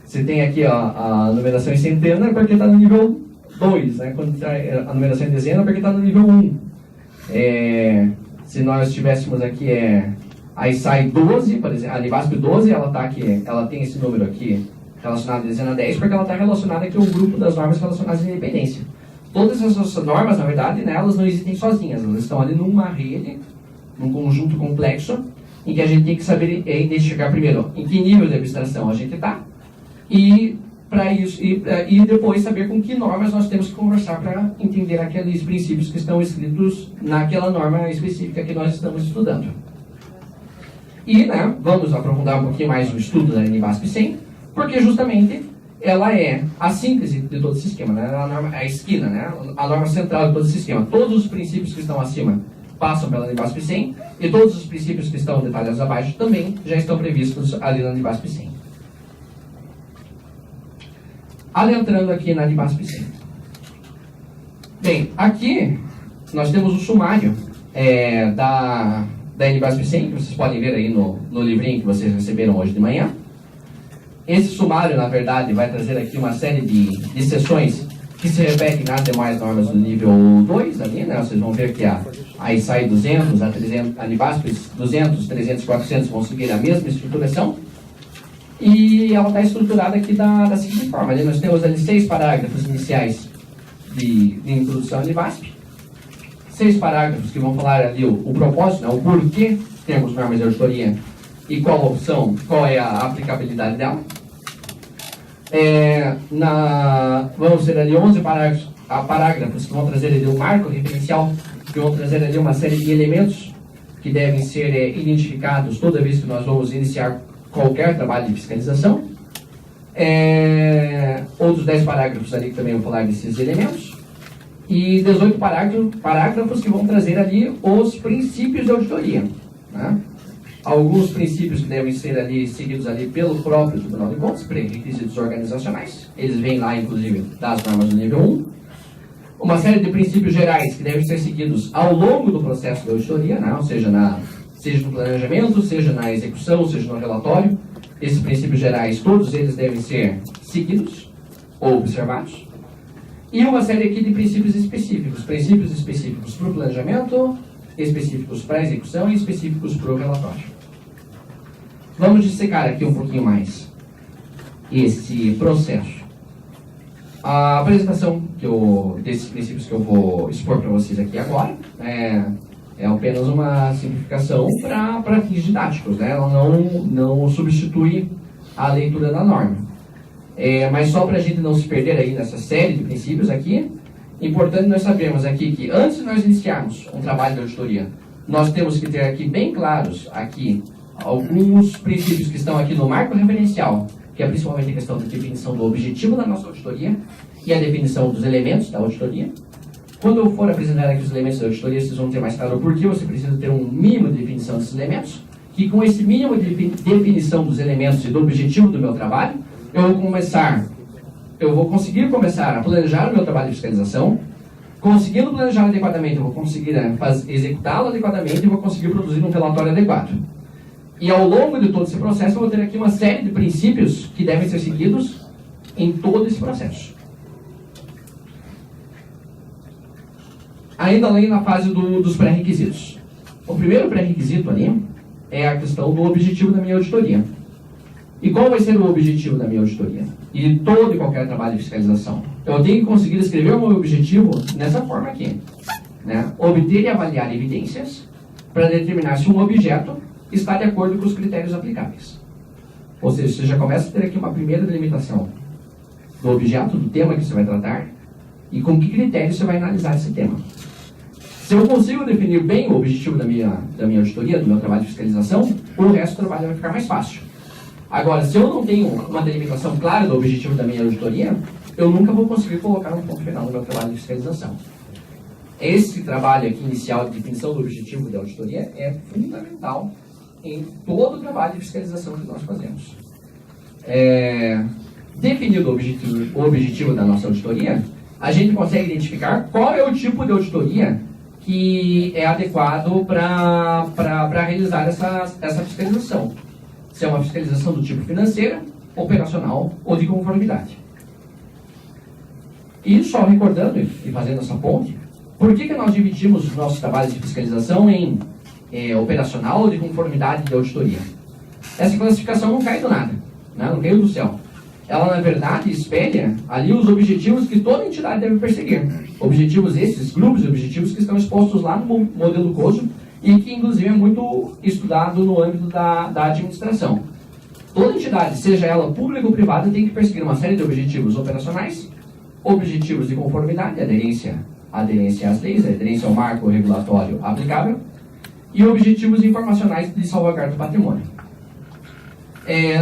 Você tem aqui a numeração em centena, porque está no nível 2, né? Quando a numeração em dezena, porque está no nível 1. Se nós tivéssemos aqui a ISAI 12, por exemplo, a NBASP 12, ela tem esse número aqui relacionado a dezena 10, porque ela está relacionada aqui ao grupo das normas relacionadas à independência. Todas essas normas, na verdade, né, elas não existem sozinhas, elas estão ali numa rede, num conjunto complexo, em que a gente tem que saber identificar primeiro em que nível de abstração a gente está, e para isso e depois saber com que normas nós temos que conversar para entender aqueles princípios que estão escritos naquela norma específica que nós estamos estudando. E, né, vamos aprofundar um pouquinho mais o estudo da NBASP 100, porque justamente ela é a síntese de todo esse esquema, né? A esquina, né? A norma central de todo esse esquema. Todos os princípios que estão acima passam pela NBASP 100, e todos os princípios que estão detalhados abaixo também já estão previstos ali na NBASP 100. Adentrando aqui na NBASP 100. Bem, aqui nós temos o sumário da NBASP 100, que vocês podem ver aí no livrinho que vocês receberam hoje de manhã. Esse sumário, na verdade, vai trazer aqui uma série de sessões que se repetem nas demais normas do nível 2 ali, né? Vocês vão ver que a ISAI 200, a 300, a NBASP 200, 300, 400 vão seguir a mesma estruturação. E ela está estruturada aqui da seguinte forma. Ali nós temos ali 6 parágrafos iniciais de introdução à NBASP. 6 parágrafos que vão falar ali o propósito, né? O porquê temos normas de auditoria e qual a opção, qual é a aplicabilidade dela. Vamos ter ali 11 parágrafos que vão trazer ali um marco referencial, que vão trazer ali uma série de elementos que devem ser identificados toda vez que nós vamos iniciar qualquer trabalho de fiscalização. Outros 10 parágrafos ali que também vão falar desses elementos. E 18 parágrafos que vão trazer ali os princípios de auditoria, né? Alguns princípios que devem ser ali seguidos ali pelo próprio Tribunal de Contas, pré-requisitos organizacionais. Eles vêm lá, inclusive, das normas do nível 1. Uma série de princípios gerais que devem ser seguidos ao longo do processo de auditoria, né? Ou seja, seja no planejamento, seja na execução, seja no relatório. Esses princípios gerais, todos eles devem ser seguidos ou observados. E uma série aqui de princípios específicos para o planejamento, específicos para a execução e específicos para o relatório. Vamos dissecar aqui um pouquinho mais esse processo. A apresentação desses princípios que eu vou expor para vocês aqui agora é apenas uma simplificação para fins didáticos, né? Ela não substitui a leitura da norma. Mas só para a gente não se perder aí nessa série de princípios aqui, importante nós sabermos aqui que antes de nós iniciarmos um trabalho de auditoria, nós temos que ter aqui bem claros aqui alguns princípios que estão aqui no marco referencial, que é principalmente a questão da definição do objetivo da nossa auditoria e a definição dos elementos da auditoria. Quando eu for apresentar aqui os elementos da auditoria, vocês vão ter mais claro o porquê você precisa ter um mínimo de definição desses elementos, que com esse mínimo de definição dos elementos e do objetivo do meu trabalho, eu vou conseguir começar a planejar o meu trabalho de fiscalização. Conseguindo planejar adequadamente, eu vou conseguir executá-lo adequadamente e vou conseguir produzir um relatório adequado. E ao longo de todo esse processo, eu vou ter aqui uma série de princípios que devem ser seguidos em todo esse processo. Ainda ali na fase dos pré-requisitos. O primeiro pré-requisito ali é a questão do objetivo da minha auditoria. E qual vai ser o objetivo da minha auditoria? E todo e qualquer trabalho de fiscalização. Eu tenho que conseguir escrever o meu objetivo nessa forma aqui, né? Obter e avaliar evidências para determinar se um objeto está de acordo com os critérios aplicáveis. Ou seja, você já começa a ter aqui uma primeira delimitação do objeto, do tema que você vai tratar e com que critérios você vai analisar esse tema. Se eu consigo definir bem o objetivo da minha auditoria, do meu trabalho de fiscalização, o resto do trabalho vai ficar mais fácil. Agora, se eu não tenho uma delimitação clara do objetivo da minha auditoria, eu nunca vou conseguir colocar um ponto final no meu trabalho de fiscalização. Esse trabalho aqui inicial de definição do objetivo da auditoria é fundamental em todo o trabalho de fiscalização que nós fazemos. Definido o objetivo da nossa auditoria, a gente consegue identificar qual é o tipo de auditoria que é adequado para realizar essa fiscalização. Se é uma fiscalização do tipo financeira, operacional ou de conformidade. E só recordando e fazendo essa ponte, por que nós dividimos os nossos trabalhos de fiscalização em operacional, de conformidade e de auditoria? Essa classificação não cai do nada, né? Não caiu do céu. Ela, na verdade, espelha ali os objetivos que toda entidade deve perseguir. Objetivos esses, grupos de objetivos que estão expostos lá no modelo COSO, e que, inclusive, é muito estudado no âmbito da administração. Toda entidade, seja ela pública ou privada, tem que perseguir uma série de objetivos operacionais, objetivos de conformidade, aderência às leis, aderência ao marco regulatório aplicável, e objetivos informacionais de salvaguarda do patrimônio.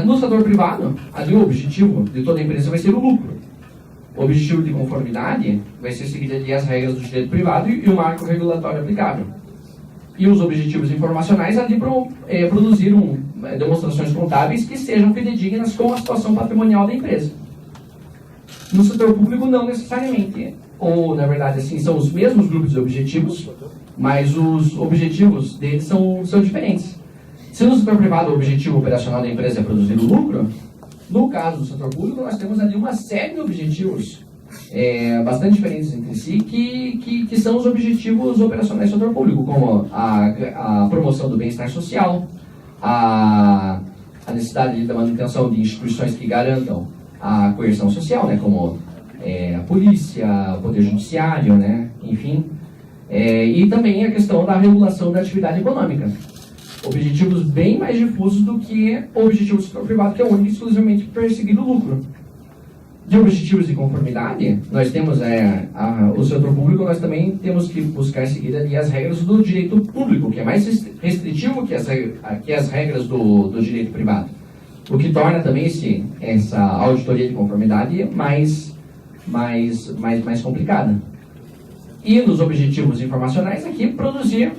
No setor privado, ali o objetivo de toda empresa vai ser o lucro. O objetivo de conformidade vai ser seguir ali as regras do direito privado e o marco regulatório aplicável. E os objetivos informacionais ali produzir demonstrações contábeis que sejam fidedignas com a situação patrimonial da empresa. No setor público, não necessariamente. Ou, na verdade, assim, são os mesmos grupos de objetivos, mas os objetivos deles são diferentes. Se no setor privado o objetivo operacional da empresa é produzir o lucro, no caso do setor público nós temos ali uma série de objetivos bastante diferentes entre si, que são os objetivos operacionais do setor público, como a promoção do bem-estar social, a necessidade da manutenção de instituições que garantam a coerção social, né, como a polícia, o poder judiciário, né, enfim, e também a questão da regulação da atividade econômica. Objetivos bem mais difusos do que o objetivo do setor privado, que é único e exclusivamente perseguir o lucro. De objetivos de conformidade, nós temos o setor público, nós também temos que buscar seguir ali as regras do direito público, que é mais restritivo que as regras do direito privado. O que torna também essa auditoria de conformidade mais complicada. E nos objetivos informacionais, aqui produzir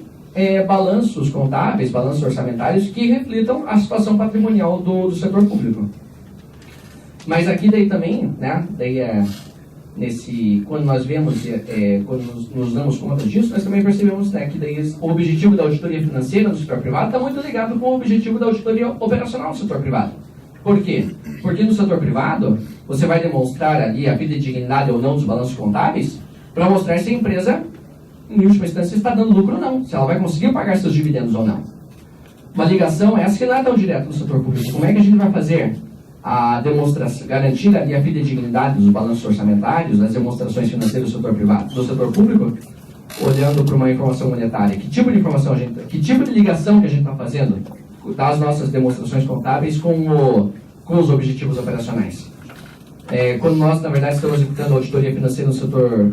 balanços contábeis, balanços orçamentários que reflitam a situação patrimonial do setor público. Mas aqui daí também, né, quando nós vemos, quando nos damos conta disso, nós também percebemos, né, que daí o objetivo da auditoria financeira do setor privado está muito ligado com o objetivo da auditoria operacional do setor privado. Por quê? Porque no setor privado, você vai demonstrar ali a fidedignidade ou não dos balanços contábeis para mostrar se a empresa, em última instância, está dando lucro ou não, se ela vai conseguir pagar seus dividendos ou não. Uma ligação essa que não é tão direta no setor público. Como é que a gente vai fazer a demonstração, garantir ali a fidedignidade dos balanços orçamentários, das demonstrações financeiras do setor privado, do setor público, olhando para uma informação monetária? Que tipo de informação que tipo de ligação que a gente está fazendo das nossas demonstrações contábeis com os objetivos operacionais? Quando nós, na verdade, estamos executando a auditoria financeira no setor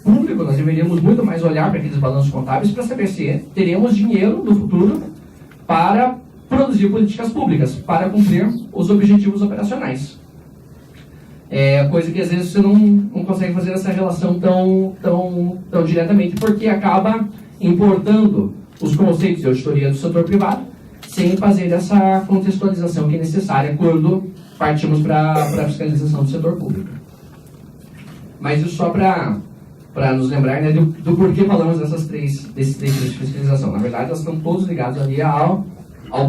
público, nós deveríamos muito mais olhar para aqueles balanços contábeis para saber se teremos dinheiro no futuro para produzir políticas públicas, para cumprir os objetivos operacionais. Coisa que às vezes você não consegue fazer essa relação tão diretamente, porque acaba importando os conceitos de auditoria do setor privado sem fazer essa contextualização que é necessária quando partimos para a fiscalização do setor público. Mas isso só para nos lembrar, né, do porquê falamos desses três tipos de fiscalização. Na verdade, elas estão todos ligados ali ao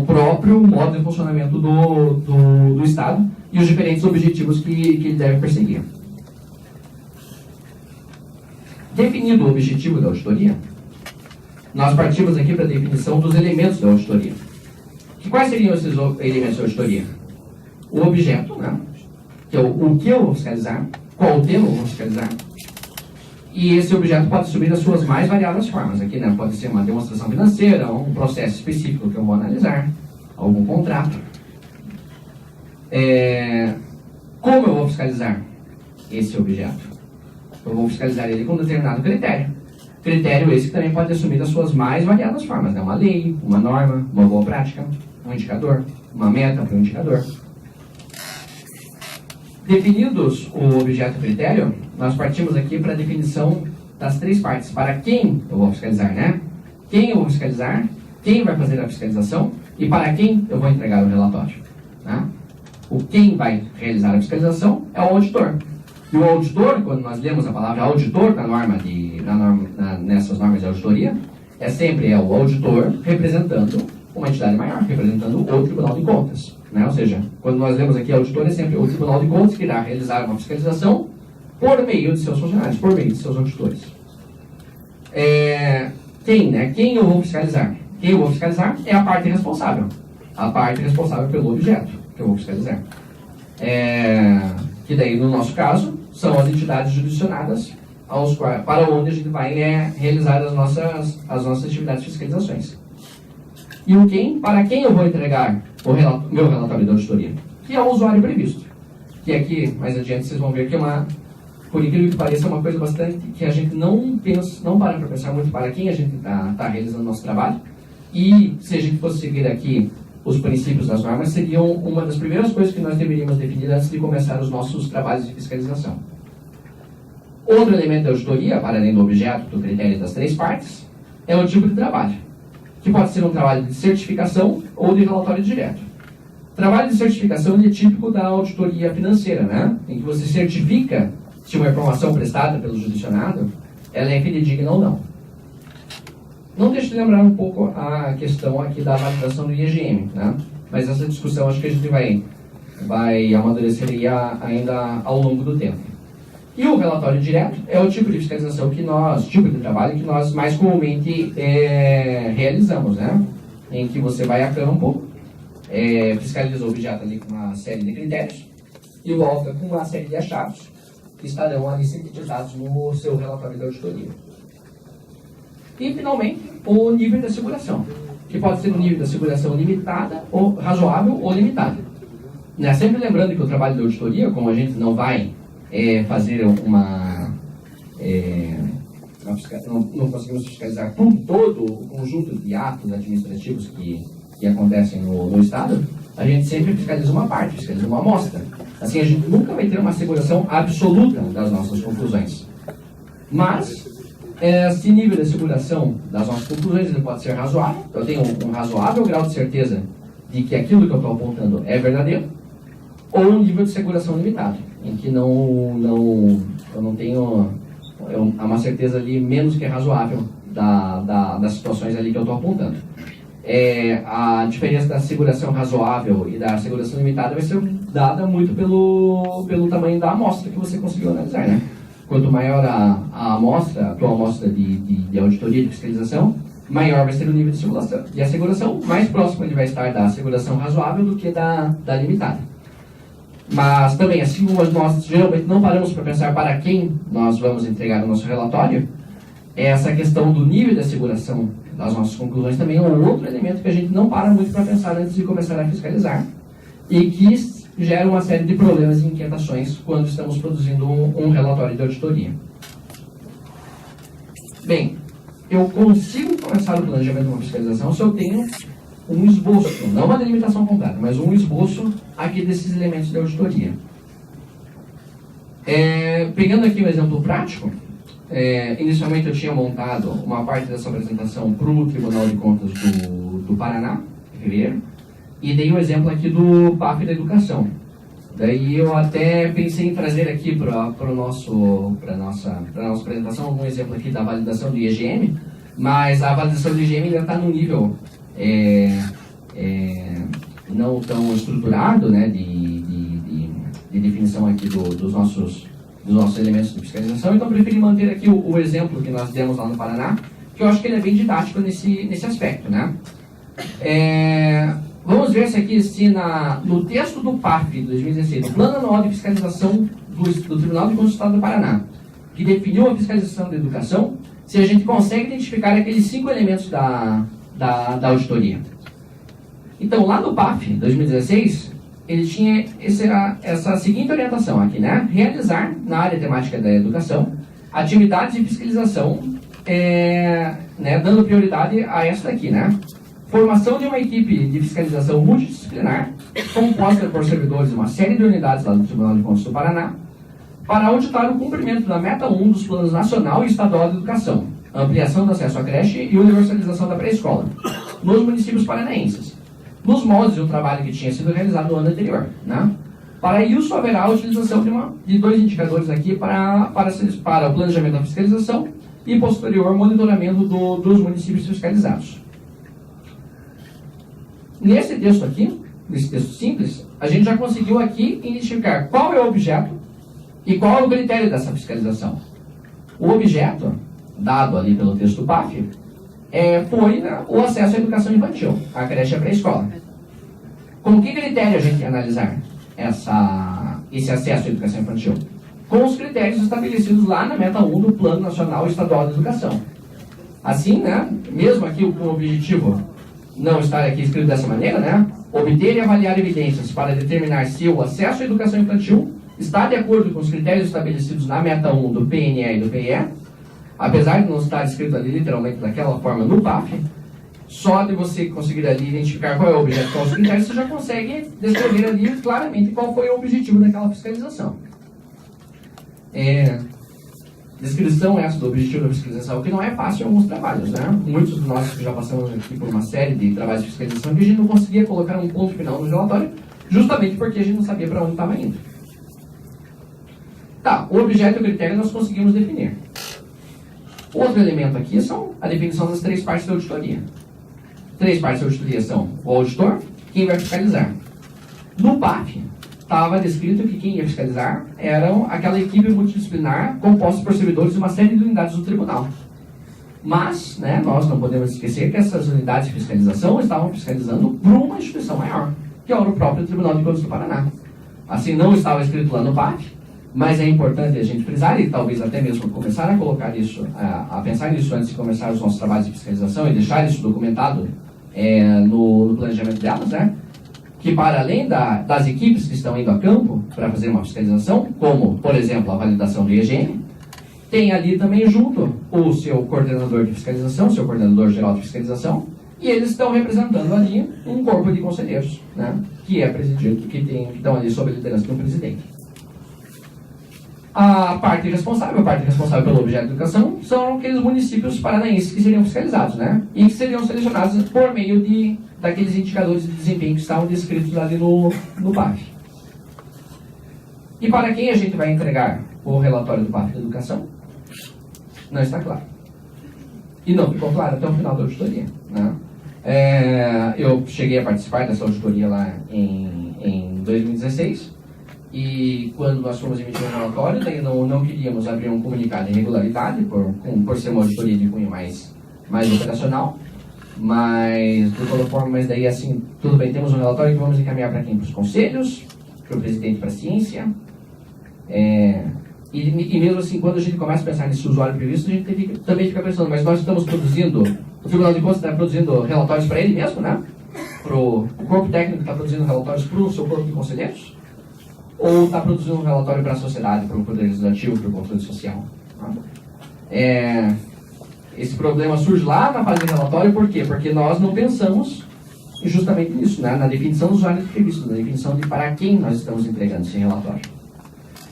próprio modo de funcionamento do Estado e os diferentes objetivos que ele deve perseguir. Definido o objetivo da auditoria, nós partimos aqui para a definição dos elementos da auditoria. Quais seriam esses elementos da auditoria? O objeto, né, que é o que eu vou fiscalizar, qual o tema eu vou fiscalizar, e esse objeto pode assumir as suas mais variadas formas. Aqui, né, pode ser uma demonstração financeira, um processo específico que eu vou analisar, algum contrato. Como eu vou fiscalizar esse objeto? Eu vou fiscalizar ele com um determinado critério. Critério esse que também pode assumir as suas mais variadas formas, né? Uma lei, uma norma, uma boa prática, um indicador, uma meta para um indicador. Definidos o objeto e o critério, nós partimos aqui para a definição das três partes. Para quem eu vou fiscalizar, né? Quem eu vou fiscalizar, quem vai fazer a fiscalização e para quem eu vou entregar o relatório. Né? Quem vai realizar a fiscalização é o auditor. E o auditor, quando nós lemos a palavra auditor nessas normas de auditoria, sempre o auditor representando uma entidade maior, representando o Tribunal de Contas. Né? Ou seja, quando nós lemos aqui auditor, é sempre o Tribunal de Contas que irá realizar uma fiscalização por meio de seus funcionários, por meio de seus auditores. Quem eu vou fiscalizar? Quem eu vou fiscalizar é a parte responsável. A parte responsável pelo objeto que eu vou fiscalizar. Que daí, no nosso caso, são as entidades jurisdicionadas para onde a gente vai realizar as nossas atividades de fiscalizações. E para quem eu vou entregar o meu relatório de auditoria? Que é o usuário previsto. Que aqui, mais adiante, vocês vão ver que por incrível que pareça, é uma coisa bastante que a gente não para para pensar muito para quem a gente está realizando o nosso trabalho. E se a gente fosse seguir aqui os princípios das normas, seriam uma das primeiras coisas que nós deveríamos definir antes de começar os nossos trabalhos de fiscalização. Outro elemento da auditoria, para além do objeto, do critério das três partes, é o tipo de trabalho, que pode ser um trabalho de certificação ou de relatório direto. Trabalho de certificação é típico da auditoria financeira, né? Em que você certifica se uma informação prestada pelo jurisdicionado ela é fidedigna ou não. Não deixe de lembrar um pouco a questão aqui da validação do IEGM, né? Mas essa discussão acho que a gente vai amadurecer ainda ao longo do tempo. E o relatório direto é o tipo de fiscalização tipo de trabalho que nós mais comumente realizamos, né? Em que você vai a campo, fiscaliza o objeto ali com uma série de critérios e volta com uma série de achados que estarão ali sintetizados no seu relatório de auditoria. E, finalmente, o nível de asseguração, que pode ser um nível de asseguração limitada, ou razoável ou limitada. Né? Sempre lembrando que o trabalho de auditoria, como a gente não vai fazer não conseguimos fiscalizar todo o conjunto de atos administrativos que acontecem no Estado, a gente sempre fiscaliza uma parte, fiscaliza uma amostra. Assim, a gente nunca vai ter uma asseguração absoluta das nossas conclusões. Mas, esse nível de asseguração das nossas conclusões ele pode ser razoável. Eu tenho um razoável grau de certeza de que aquilo que eu estou apontando é verdadeiro, ou um nível de seguração limitado, em que eu não tenho uma certeza ali menos que razoável das situações ali que eu estou apontando. A diferença da seguração razoável e da seguração limitada vai ser dada muito pelo tamanho da amostra que você conseguiu analisar, né? Quanto maior a amostra, a tua amostra de auditoria, de fiscalização, maior vai ser o nível de asseguração, mais próximo ele vai estar da asseguração razoável do que da limitada. Mas também, assim como nós geralmente não paramos para pensar para quem nós vamos entregar o nosso relatório, essa questão do nível de asseguração das nossas conclusões também é um outro elemento que a gente não para muito para pensar antes de começar a fiscalizar e que gera uma série de problemas e inquietações quando estamos produzindo um relatório de auditoria. Bem, eu consigo começar o planejamento de uma fiscalização se eu tenho um esboço, não uma delimitação completa, mas um esboço aqui desses elementos de auditoria. Pegando aqui um exemplo prático, inicialmente eu tinha montado uma parte dessa apresentação para o Tribunal de Contas do Paraná, em fevereiro, e dei o exemplo aqui do PAF da Educação. Daí eu até pensei em trazer aqui para a nossa apresentação um exemplo aqui da validação do IEGM, mas a validação do IEGM ainda está no nível não tão estruturado, né, de definição aqui dos nossos elementos de fiscalização, então eu preferi manter aqui o exemplo que nós demos lá no Paraná, que eu acho que ele é bem didático nesse aspecto, né? Vamos ver se no texto do PAF 2016, do Plano Anual de Fiscalização do Tribunal de Contas do Estado do Paraná, que definiu a fiscalização da educação, se a gente consegue identificar aqueles 5 elementos da auditoria. Então, lá no PAF 2016, ele tinha essa seguinte orientação aqui, né? Realizar, na área temática da educação, atividades de fiscalização, dando prioridade a esta aqui, né? Formação de uma equipe de fiscalização multidisciplinar, composta por servidores de uma série de unidades lá do Tribunal de Contas do Paraná, para auditar o cumprimento da meta 1 dos planos nacional e estadual de educação, ampliação do acesso à creche e universalização da pré-escola, nos municípios paranaenses, nos moldes do trabalho que tinha sido realizado no ano anterior, né? Para isso, haverá a utilização de 2 indicadores aqui para o planejamento da fiscalização e posterior monitoramento dos municípios fiscalizados. Nesse texto aqui, nesse texto simples, a gente já conseguiu aqui identificar qual é o objeto e qual é o critério dessa fiscalização. O objeto, dado ali pelo texto do PAF, foi o acesso à educação infantil, a creche e a pré-escola. Com que critério a gente ia analisar esse acesso à educação infantil? Com os critérios estabelecidos lá na meta 1 do Plano Nacional e Estadual de Educação. Assim, né, mesmo aqui com o objetivo não estar aqui escrito dessa maneira, né, obter e avaliar evidências para determinar se o acesso à educação infantil está de acordo com os critérios estabelecidos na meta 1 do PNE e do PIE, apesar de não estar escrito ali literalmente daquela forma no PAF, só de você conseguir ali identificar qual é o objeto, qual os critérios, você já consegue descrever ali claramente qual foi o objetivo daquela fiscalização. Descrição essa do objetivo da fiscalização, que não é fácil em alguns trabalhos, né? Muitos de nós que já passamos aqui por uma série de trabalhos de fiscalização que a gente não conseguia colocar um ponto final no relatório, justamente porque a gente não sabia para onde estava indo. Tá, o objeto e o critério nós conseguimos definir. Outro elemento aqui são a definição das 3 partes da auditoria. 3 partes da auditoria são o auditor, quem vai fiscalizar. No PAF, estava descrito que quem ia fiscalizar eram aquela equipe multidisciplinar composta por servidores de uma série de unidades do tribunal. Mas, né, nós não podemos esquecer que essas unidades de fiscalização estavam fiscalizando por uma instituição maior, que era o próprio Tribunal de Contas do Paraná. Assim, não estava escrito lá no PAF, mas é importante a gente frisar e talvez até mesmo começar a colocar isso, a pensar nisso antes de começar os nossos trabalhos de fiscalização e deixar isso documentado no planejamento delas, né? Que para além das equipes que estão indo a campo para fazer uma fiscalização, como, por exemplo, a validação do IEGM, tem ali também junto o seu coordenador de fiscalização, seu coordenador geral de fiscalização, e eles estão representando ali um corpo de conselheiros, né, que é presidido, que estão ali sob a liderança do presidente. A parte responsável pelo objeto de educação, são aqueles municípios paranaenses que seriam fiscalizados, né, e que seriam selecionados por meio daqueles indicadores de desempenho que estavam descritos ali no PAF. E para quem a gente vai entregar o relatório do PAF de educação? Não está claro. E não ficou claro até o final da auditoria, né? Eu cheguei a participar dessa auditoria lá em 2016, e quando nós fomos emitir um relatório, daí não queríamos abrir um comunicado de irregularidade, por ser uma auditoria de cunho mais operacional, mas de toda forma, mas daí assim, tudo bem, temos um relatório que vamos encaminhar para quem? Para os conselhos, para o presidente, para a ciência, e mesmo assim, quando a gente começa a pensar nesse usuário previsto, a gente também fica pensando, mas nós estamos produzindo, o Tribunal de Contas está produzindo relatórios para ele mesmo, né? O corpo técnico está produzindo relatórios para o seu corpo de conselheiros? Ou está produzindo um relatório para a sociedade, para o Poder Legislativo, para o controle social? Esse problema surge lá na fase de relatório, por quê? Porque nós não pensamos justamente nisso, né? Na definição do usuário previsto, na definição de para quem nós estamos entregando esse relatório.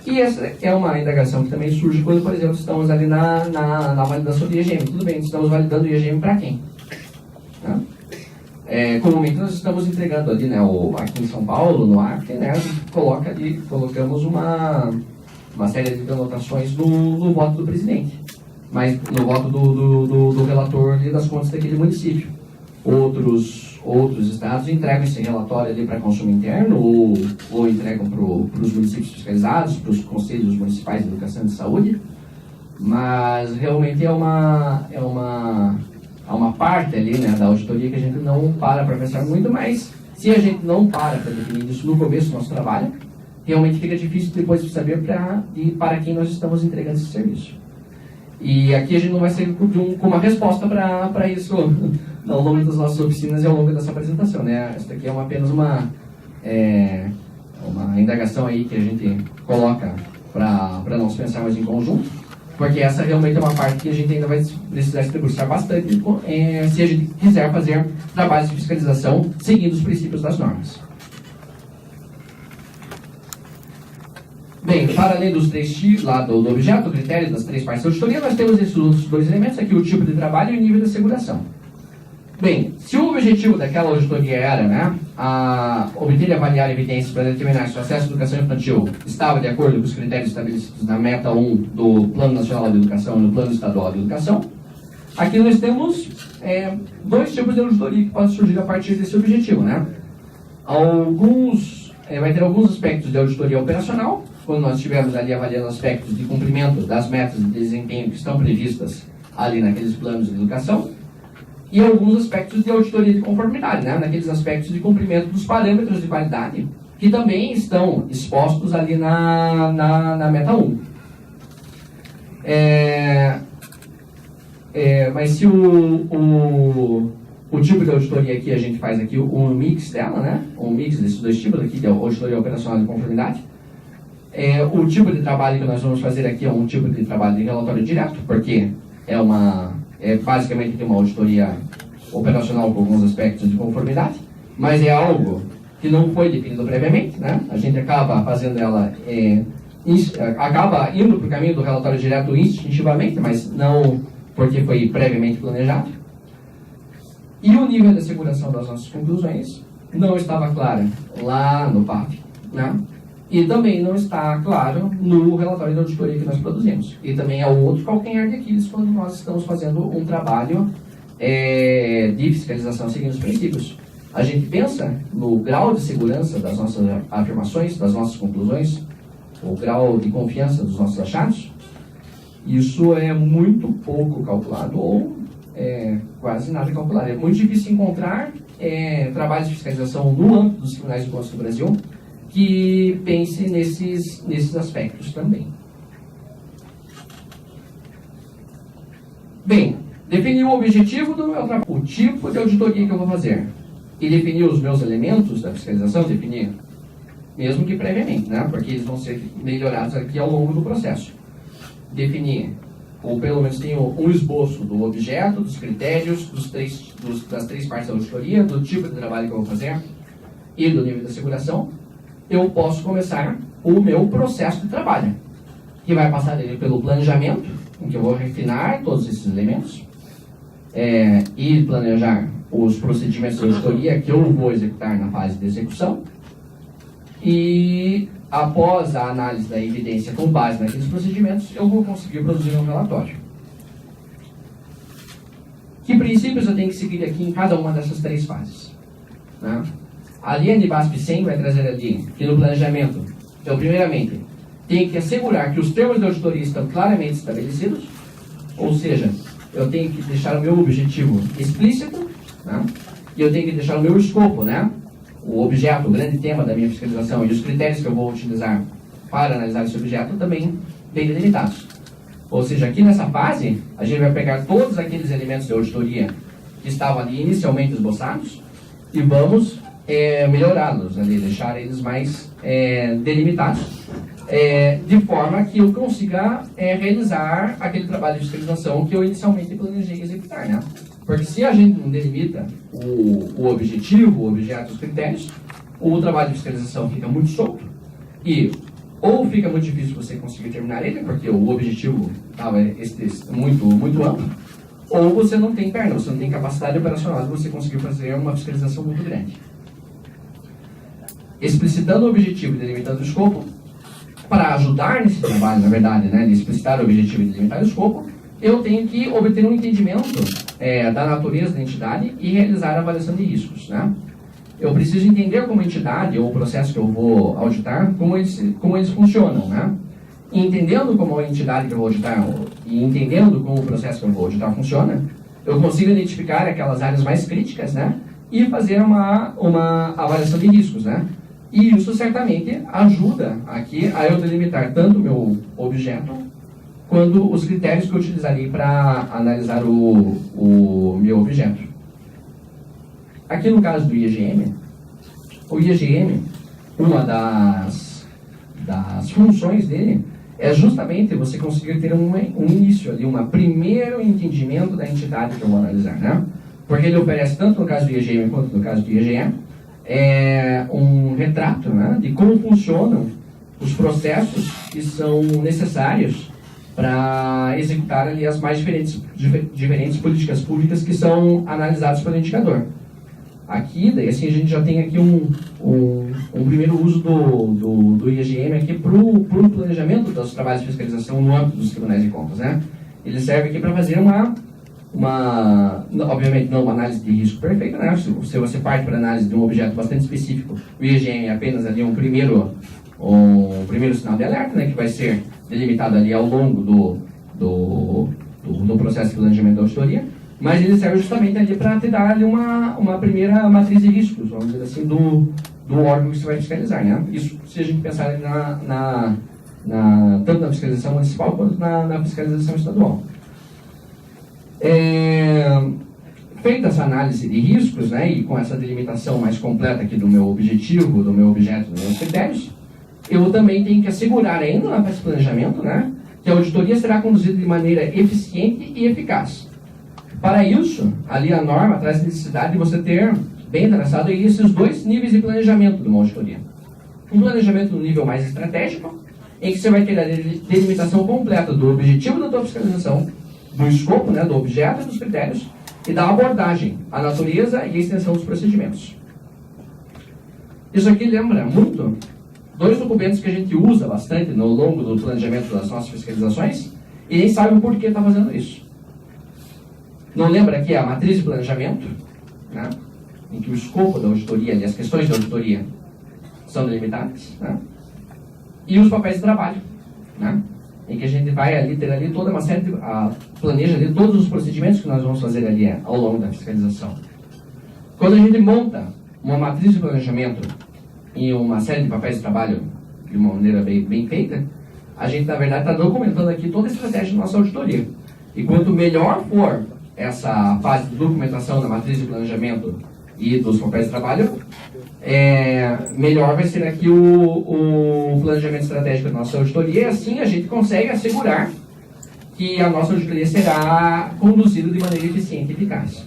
E essa é uma indagação que também surge quando, por exemplo, estamos ali na validação do IEGM. Tudo bem, estamos validando o IEGM para quem? Comumente nós estamos entregando ali, né, aqui em São Paulo, no Acre, né, a gente colocamos uma série de anotações no voto do presidente, mas no voto do relator ali das contas daquele município. Outros estados entregam esse relatório ali para consumo interno ou entregam para os municípios fiscalizados, para os conselhos municipais de educação e de saúde, mas realmente é uma parte ali, né, da auditoria que a gente não para pensar muito, mas se a gente não para definir isso no começo do nosso trabalho, realmente fica difícil depois de saber para quem nós estamos entregando esse serviço. E aqui a gente não vai ser com uma resposta para isso ao longo das nossas oficinas e ao longo dessa apresentação, né? Essa aqui é apenas uma indagação aí que a gente coloca para nós pensarmos em conjunto, porque essa realmente é uma parte que a gente ainda vai precisar se debruçar bastante se a gente quiser fazer trabalhos de fiscalização seguindo os princípios das normas. Bem, para além dos 3 tipos lá do objeto, do critério, das 3 partes da auditoria, nós temos esses outros 2 elementos aqui, o tipo de trabalho e o nível de asseguração. Bem, se o objetivo daquela auditoria era, né, obter e avaliar evidências para determinar se o acesso à educação infantil estava de acordo com os critérios estabelecidos na meta 1 do Plano Nacional de Educação e no Plano Estadual de Educação, aqui nós temos 2 tipos de auditoria que podem surgir a partir desse objetivo, né? Vai ter alguns aspectos de auditoria operacional, quando nós estivermos ali avaliando aspectos de cumprimento das metas de desempenho que estão previstas ali naqueles planos de educação, e alguns aspectos de auditoria de conformidade, né? Naqueles aspectos de cumprimento dos parâmetros de qualidade, que também estão expostos ali na meta 1. Mas se o tipo de auditoria aqui, a gente faz aqui um mix dela, né? Um mix desses 2 tipos aqui, de auditoria operacional de conformidade. O tipo de trabalho que nós vamos fazer aqui é um tipo de trabalho de relatório direto, porque basicamente tem uma auditoria operacional com alguns aspectos de conformidade, mas é algo que não foi definido previamente, né? A gente acaba fazendo ela, acaba indo para o caminho do relatório direto instintivamente, mas não porque foi previamente planejado. E o nível de asseguração das nossas conclusões não estava claro lá no PAF, né? E também não está claro no relatório da auditoria que nós produzimos. E também é outro calcanhar de Aquiles quando nós estamos fazendo um trabalho de fiscalização seguindo os princípios. A gente pensa no grau de segurança das nossas afirmações, das nossas conclusões, o grau de confiança dos nossos achados. Isso é muito pouco calculado ou quase nada calculado. É muito difícil encontrar trabalhos de fiscalização no âmbito dos tribunais de contas do Brasil que pense nesses aspectos também. Bem, definir o objetivo do meu trabalho, o tipo de auditoria que eu vou fazer e definir os meus elementos da fiscalização, definir, mesmo que previamente, né? Porque eles vão ser melhorados aqui ao longo do processo. Definir, ou pelo menos tenho um esboço do objeto, dos critérios, das três partes da auditoria, do tipo de trabalho que eu vou fazer e do nível de asseguração. Eu posso começar o meu processo de trabalho, que vai passar pelo planejamento, em que eu vou refinar todos esses elementos, e planejar os procedimentos de auditoria que eu vou executar na fase de execução, e após a análise da evidência com base naqueles procedimentos, eu vou conseguir produzir um relatório. Que princípios eu tenho que seguir aqui em cada uma dessas três fases? Né? A linha de BASP 100 vai trazer ali que no planejamento, eu primeiramente tenho que assegurar que os termos de auditoria estão claramente estabelecidos, ou seja, eu tenho que deixar o meu objetivo explícito, né? E eu tenho que deixar o meu escopo, né? O objeto, o grande tema da minha fiscalização e os critérios que eu vou utilizar para analisar esse objeto também bem delimitados. Ou seja, aqui nessa fase, a gente vai pegar todos aqueles elementos de auditoria que estavam ali inicialmente esboçados e vamos melhorá-los, né? Deixar eles mais delimitados, de forma que eu consiga realizar aquele trabalho de fiscalização que eu inicialmente planejei executar, né? Porque se a gente não delimita o objetivo, o objeto, os critérios, o trabalho de fiscalização fica muito solto e ou fica muito difícil você conseguir terminar ele, porque o objetivo estava muito amplo, ou você não tem perna, você não tem capacidade operacional de você conseguir fazer uma fiscalização muito grande. Explicitando o objetivo e delimitando o escopo, para ajudar nesse trabalho, na verdade, né, de explicitar o objetivo e delimitar o escopo, eu tenho que obter um entendimento da natureza da entidade e realizar a avaliação de riscos, né? Eu preciso entender como a entidade ou o processo que eu vou auditar, como eles funcionam, né? E entendendo como a entidade que eu vou auditar e entendendo como o processo que eu vou auditar funciona, eu consigo identificar aquelas áreas mais críticas, né? E fazer uma avaliação de riscos, né? E isso certamente ajuda aqui a eu delimitar tanto o meu objeto quanto os critérios que eu utilizarei para analisar o meu objeto. Aqui no caso do IEGM, o IEGM, uma das funções dele é justamente você conseguir ter um início ali, um primeiro entendimento da entidade que eu vou analisar, né? Porque ele oferece, tanto no caso do IEGM quanto no caso do IEGE, um retrato, né, de como funcionam os processos que são necessários para executar ali as mais diferentes políticas públicas que são analisadas pelo indicador. Aqui, daí assim, a gente já tem aqui um primeiro uso do IEGM aqui para o planejamento dos trabalhos de fiscalização no âmbito dos tribunais de contas, né? Ele serve aqui para fazer obviamente não uma análise de risco perfeita, né? Se você parte para análise de um objeto bastante específico, o IEGM é apenas ali um primeiro sinal de alerta, né, que vai ser delimitado ali ao longo do processo de planejamento da auditoria, mas ele serve justamente ali para te dar ali uma primeira matriz de riscos, vamos dizer assim, do órgão que você vai fiscalizar, né? Isso se a gente pensar ali tanto na fiscalização municipal quanto na fiscalização estadual. Feita essa análise de riscos, né, e com essa delimitação mais completa aqui do meu objetivo, do meu objeto, dos meus critérios, eu também tenho que assegurar ainda na fase de planejamento, né, que a auditoria será conduzida de maneira eficiente e eficaz. Para isso, ali a norma traz a necessidade de você ter bem traçado aí esses dois níveis de planejamento de uma auditoria. Um planejamento no nível mais estratégico, em que você vai ter a delimitação completa do objetivo da tua fiscalização, do escopo, né, do objeto e dos critérios, e da abordagem, a natureza e a extensão dos procedimentos. Isso aqui lembra muito dois documentos que a gente usa bastante no longo do planejamento das nossas fiscalizações e nem sabe o porquê está fazendo isso. Não lembra aqui a matriz de planejamento, né? Em que o escopo da auditoria e as questões da auditoria são delimitadas, né? E os papéis de trabalho, né? Em que a gente vai ali ter ali toda uma série de, planeja ali todos os procedimentos que nós vamos fazer ali ao longo da fiscalização. Quando a gente monta uma matriz de planejamento e uma série de papéis de trabalho de uma maneira bem feita, a gente, na verdade, está documentando aqui toda a estratégia da nossa auditoria. E quanto melhor for essa fase de documentação da matriz de planejamento e dos papéis de trabalho, melhor vai ser aqui o planejamento estratégico da nossa auditoria, e assim a gente consegue assegurar que a nossa auditoria será conduzida de maneira eficiente e eficaz.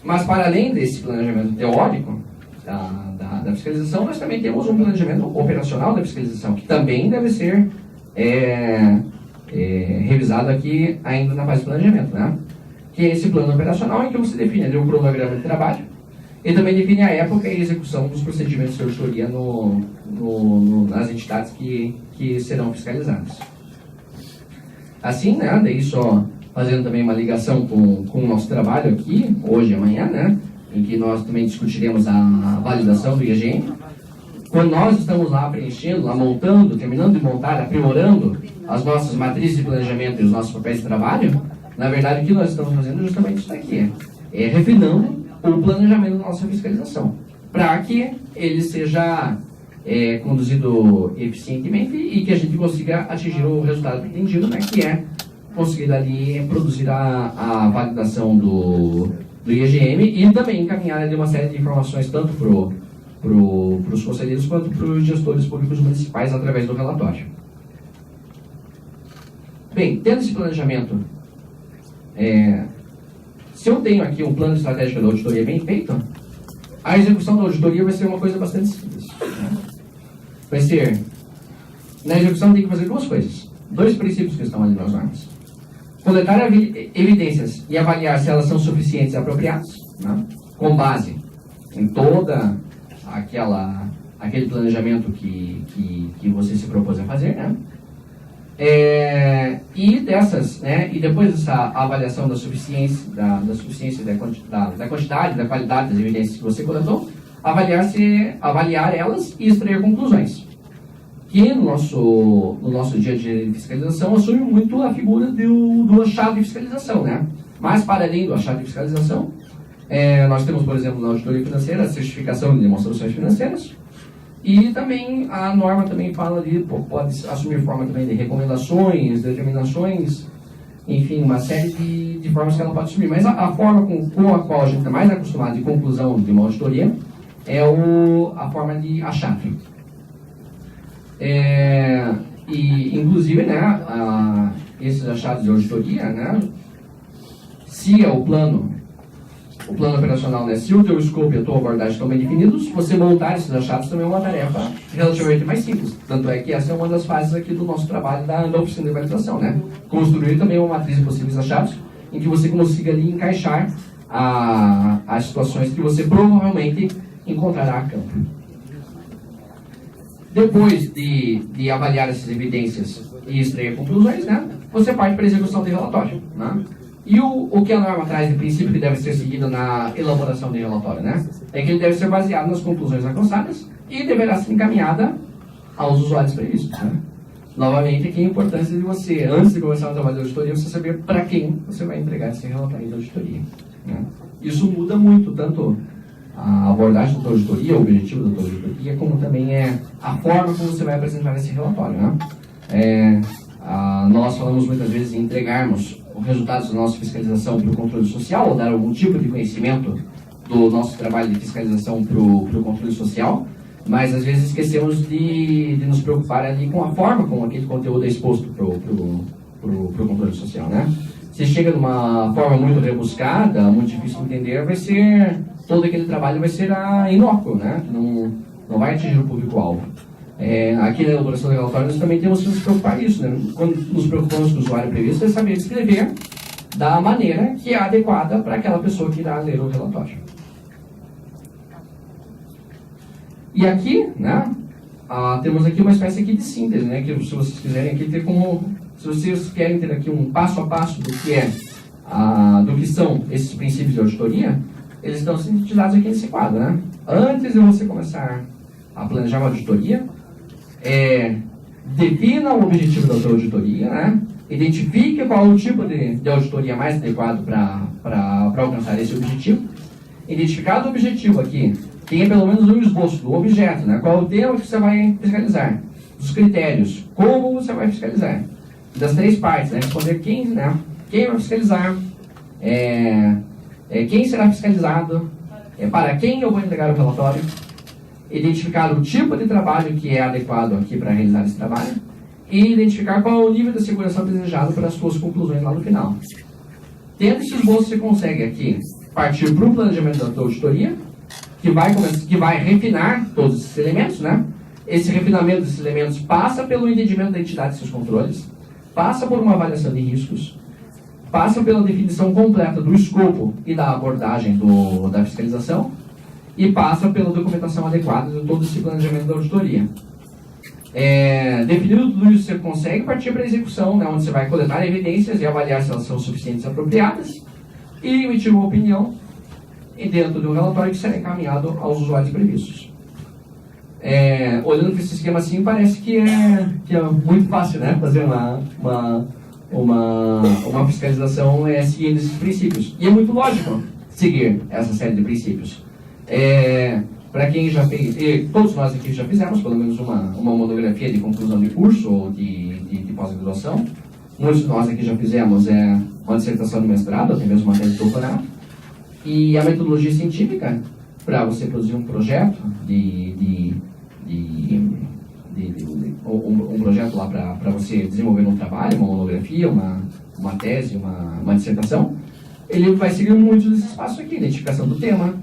Mas, para além desse planejamento teórico da fiscalização, nós também temos um planejamento operacional da fiscalização, que também deve ser revisado aqui ainda na fase de planejamento, né? Que é esse plano operacional em que você define ali o cronograma de trabalho e também define a época e execução dos procedimentos de auditoria nas entidades que serão fiscalizadas. Assim, né, daí só fazendo também uma ligação com o nosso trabalho aqui, hoje e amanhã, né, em que nós também discutiremos a validação do IGM. Quando nós estamos lá preenchendo, lá montando, terminando de montar, aprimorando as nossas matrizes de planejamento e os nossos papéis de trabalho, na verdade o que nós estamos fazendo é justamente isso aqui, refinando o planejamento da nossa fiscalização, para que ele seja conduzido eficientemente e que a gente consiga atingir o resultado pretendido, né, que é conseguir ali produzir a validação do IGM e também encaminhar ali uma série de informações tanto para os conselheiros quanto para os gestores públicos municipais através do relatório. Bem, tendo esse planejamento, se eu tenho aqui um plano estratégico da auditoria bem feito, a execução da auditoria vai ser uma coisa bastante simples, né? Vai ser, na execução tem que fazer duas coisas, dois princípios que estão ali nas normas. Coletar evidências e avaliar se elas são suficientes e apropriadas, né? Com base em toda aquele planejamento que você se propôs a fazer, né? E depois dessa avaliação da suficiência, da quantidade, da qualidade das evidências que você coletou, avaliar elas e extrair conclusões. Que no nosso dia a dia de fiscalização assume muito a figura do achado de fiscalização, né? Mas, para além do achado de fiscalização, nós temos, por exemplo, na auditoria financeira, a certificação de demonstrações financeiras, e também a norma também fala ali, pode assumir forma também de recomendações, determinações, enfim, uma série de formas que ela pode assumir. Mas a forma com a qual a gente está mais acostumado de conclusão de uma auditoria é a forma de achado. E, inclusive, né, esses achados de auditoria, né, se é o plano operacional, né, se o teu escopo e a tua abordagem estão bem definidos, você montar esses achados também é uma tarefa relativamente mais simples. Tanto é que essa é uma das fases aqui do nosso trabalho da oficina de validação, né? Construir também uma matriz de possíveis achados em que você consiga ali encaixar as situações que você provavelmente encontrará a campo. Depois de avaliar essas evidências e extrair conclusões, né, você parte para a execução de relatório, né? E o que a norma traz de princípio que deve ser seguido na elaboração de relatório, né? É que ele deve ser baseado nas conclusões alcançadas e deverá ser encaminhada aos usuários previstos, né? Novamente, aqui a importância de você, antes de começar o trabalho de auditoria, você saber para quem você vai entregar esse relatório de auditoria, né? Isso muda muito, tanto a abordagem da tua auditoria, o objetivo da tua auditoria, como também a forma como você vai apresentar esse relatório, né? Nós falamos muitas vezes em entregarmos os resultados da nossa fiscalização para o controle social, ou dar algum tipo de conhecimento do nosso trabalho de fiscalização para o controle social, mas às vezes esquecemos de nos preocupar ali com a forma como aquele conteúdo é exposto para o controle social, né? Se chega de uma forma muito rebuscada, muito difícil de entender, todo aquele trabalho vai ser inócuo, né? Não vai atingir o público-alvo. Aqui na elaboração do relatório nós também temos que nos preocupar isso, né? Quando nos preocupamos com o usuário previsto, é saber escrever da maneira que é adequada para aquela pessoa que irá ler o relatório. E aqui, né, temos aqui uma espécie aqui de síntese, né? Que se vocês quiserem aqui ter como, se vocês querem ter aqui um passo a passo do que do que são esses princípios de auditoria, eles estão sintetizados aqui nesse quadro, né? Antes de você começar a planejar uma auditoria, defina o objetivo da sua auditoria, né? Identifique qual é o tipo de auditoria mais adequado para alcançar esse objetivo. Identificado o objetivo aqui, tenha pelo menos um esboço do objeto, né? Qual é o tema que você vai fiscalizar, dos critérios, como você vai fiscalizar, das 3 partes, né? Responder quem, né? Quem vai fiscalizar, quem será fiscalizado, para quem eu vou entregar o relatório, identificar o tipo de trabalho que é adequado aqui para realizar esse trabalho e identificar qual é o nível de segurança desejado para as suas conclusões lá no final. Tendo esse esboço, você consegue aqui partir para o planejamento da auditoria, que vai refinar todos esses elementos, né? Esse refinamento desses elementos passa pelo entendimento da entidade e seus controles, passa por uma avaliação de riscos, passa pela definição completa do escopo e da abordagem da fiscalização e passa pela documentação adequada de todo esse planejamento da auditoria. Definido tudo isso, você consegue partir para a execução, né, onde você vai coletar evidências e avaliar se elas são suficientes e apropriadas e emitir uma opinião dentro de um relatório que será encaminhado aos usuários previstos. Olhando para esse esquema assim, parece que é muito fácil, né, fazer uma fiscalização seguindo esses princípios. E é muito lógico seguir essa série de princípios. Para quem já fez, todos nós aqui já fizemos pelo menos uma monografia de conclusão de curso ou de pós-graduação. Muitos de nós aqui já fizemos uma dissertação de mestrado, até mesmo uma tese de doutorado. E a metodologia científica, para você produzir um projeto um projeto lá para você desenvolver um trabalho, uma monografia, uma tese, uma dissertação, ele vai seguir muitos desses passos aqui: identificação do tema,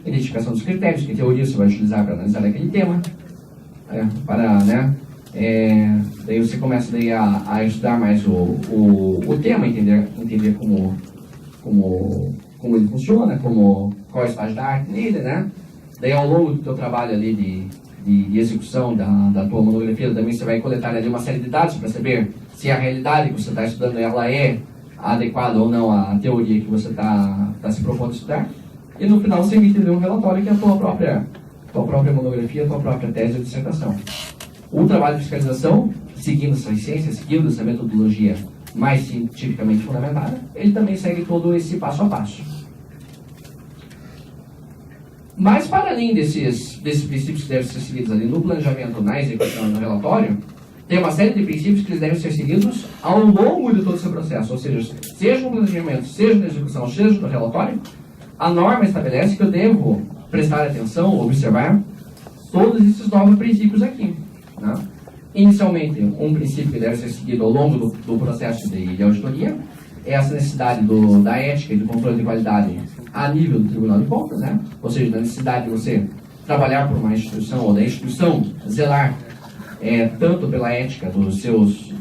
identificação dos critérios, que teoria você vai utilizar para analisar aquele tema, daí você começa daí a estudar mais o tema, entender como ele funciona, qual é o estágio da arte nele, né? Daí ao longo do teu trabalho ali de execução da tua monografia, também você vai coletar ali uma série de dados para saber se a realidade que você está estudando ela é adequada ou não à teoria que você está se propondo estudar. E no final você emite um relatório que é a tua própria monografia, a tua própria tese ou dissertação. O trabalho de fiscalização, seguindo essa essência, seguindo essa metodologia mais cientificamente fundamentada, ele também segue todo esse passo a passo. Mas para além desses princípios que devem ser seguidos ali no planejamento, na execução e no relatório, tem uma série de princípios que eles devem ser seguidos ao longo de todo esse processo. Ou seja no planejamento, seja na execução, seja no relatório, a norma estabelece que eu devo prestar atenção, observar todos esses 9 princípios aqui, né? Inicialmente, um princípio que deve ser seguido ao longo do processo de auditoria é essa necessidade da ética e do controle de qualidade a nível do Tribunal de Contas, né? Ou seja, da necessidade de você trabalhar por uma instituição ou da instituição zelar tanto pela ética dos seus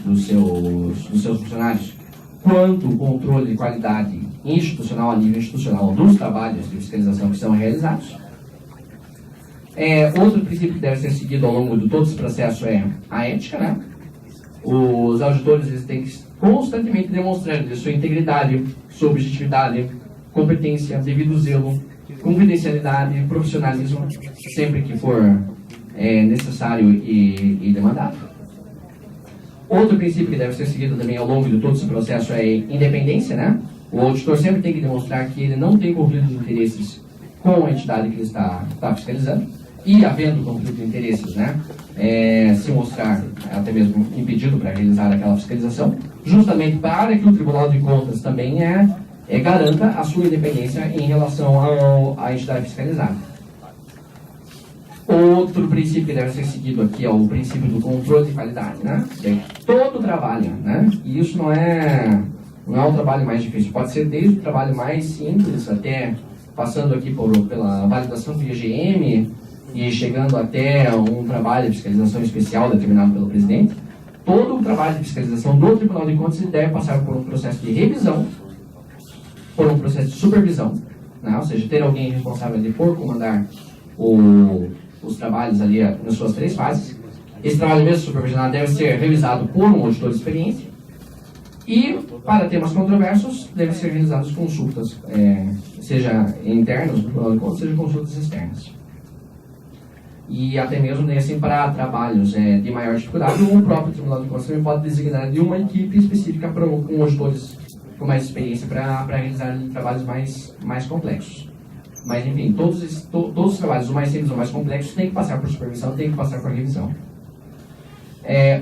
funcionários, quanto o controle de qualidade institucional a nível institucional dos trabalhos de fiscalização que são realizados. Outro princípio que deve ser seguido ao longo de todo esse processo é a ética, né? Os auditores eles têm que constantemente demonstrar sua integridade, sua objetividade, competência, devido zelo, confidencialidade, profissionalismo, sempre que for necessário e demandado. Outro princípio que deve ser seguido também ao longo de todo esse processo é independência, né? O auditor sempre tem que demonstrar que ele não tem conflito de interesses com a entidade que ele está fiscalizando, e havendo conflito de interesses, né? Se mostrar até mesmo impedido para realizar aquela fiscalização, justamente para que o Tribunal de Contas também garanta a sua independência em relação à entidade fiscalizada. Outro princípio que deve ser seguido aqui é o princípio do controle de qualidade, né? Todo o trabalho, né? E isso não é o trabalho mais difícil. Pode ser desde o trabalho mais simples, até passando aqui pela validação do IGM e chegando até um trabalho de fiscalização especial determinado pelo presidente. Todo o trabalho de fiscalização do Tribunal de Contas deve passar por um processo de revisão, por um processo de supervisão, né? Ou seja, ter alguém responsável por comandar os trabalhos ali nas suas 3 fases, Esse trabalho mesmo supervisionado deve ser revisado por um auditor de experiência e, para temas controversos, devem ser realizadas consultas, seja internas, seja consultas externas. E até mesmo assim, para trabalhos de maior dificuldade, o próprio Tribunal de Contas também pode designar de uma equipe específica com auditores com mais experiência para realizar trabalhos mais complexos. Mas, enfim, todos os trabalhos, os mais simples ou mais complexos, têm que passar por supervisão, têm que passar por revisão.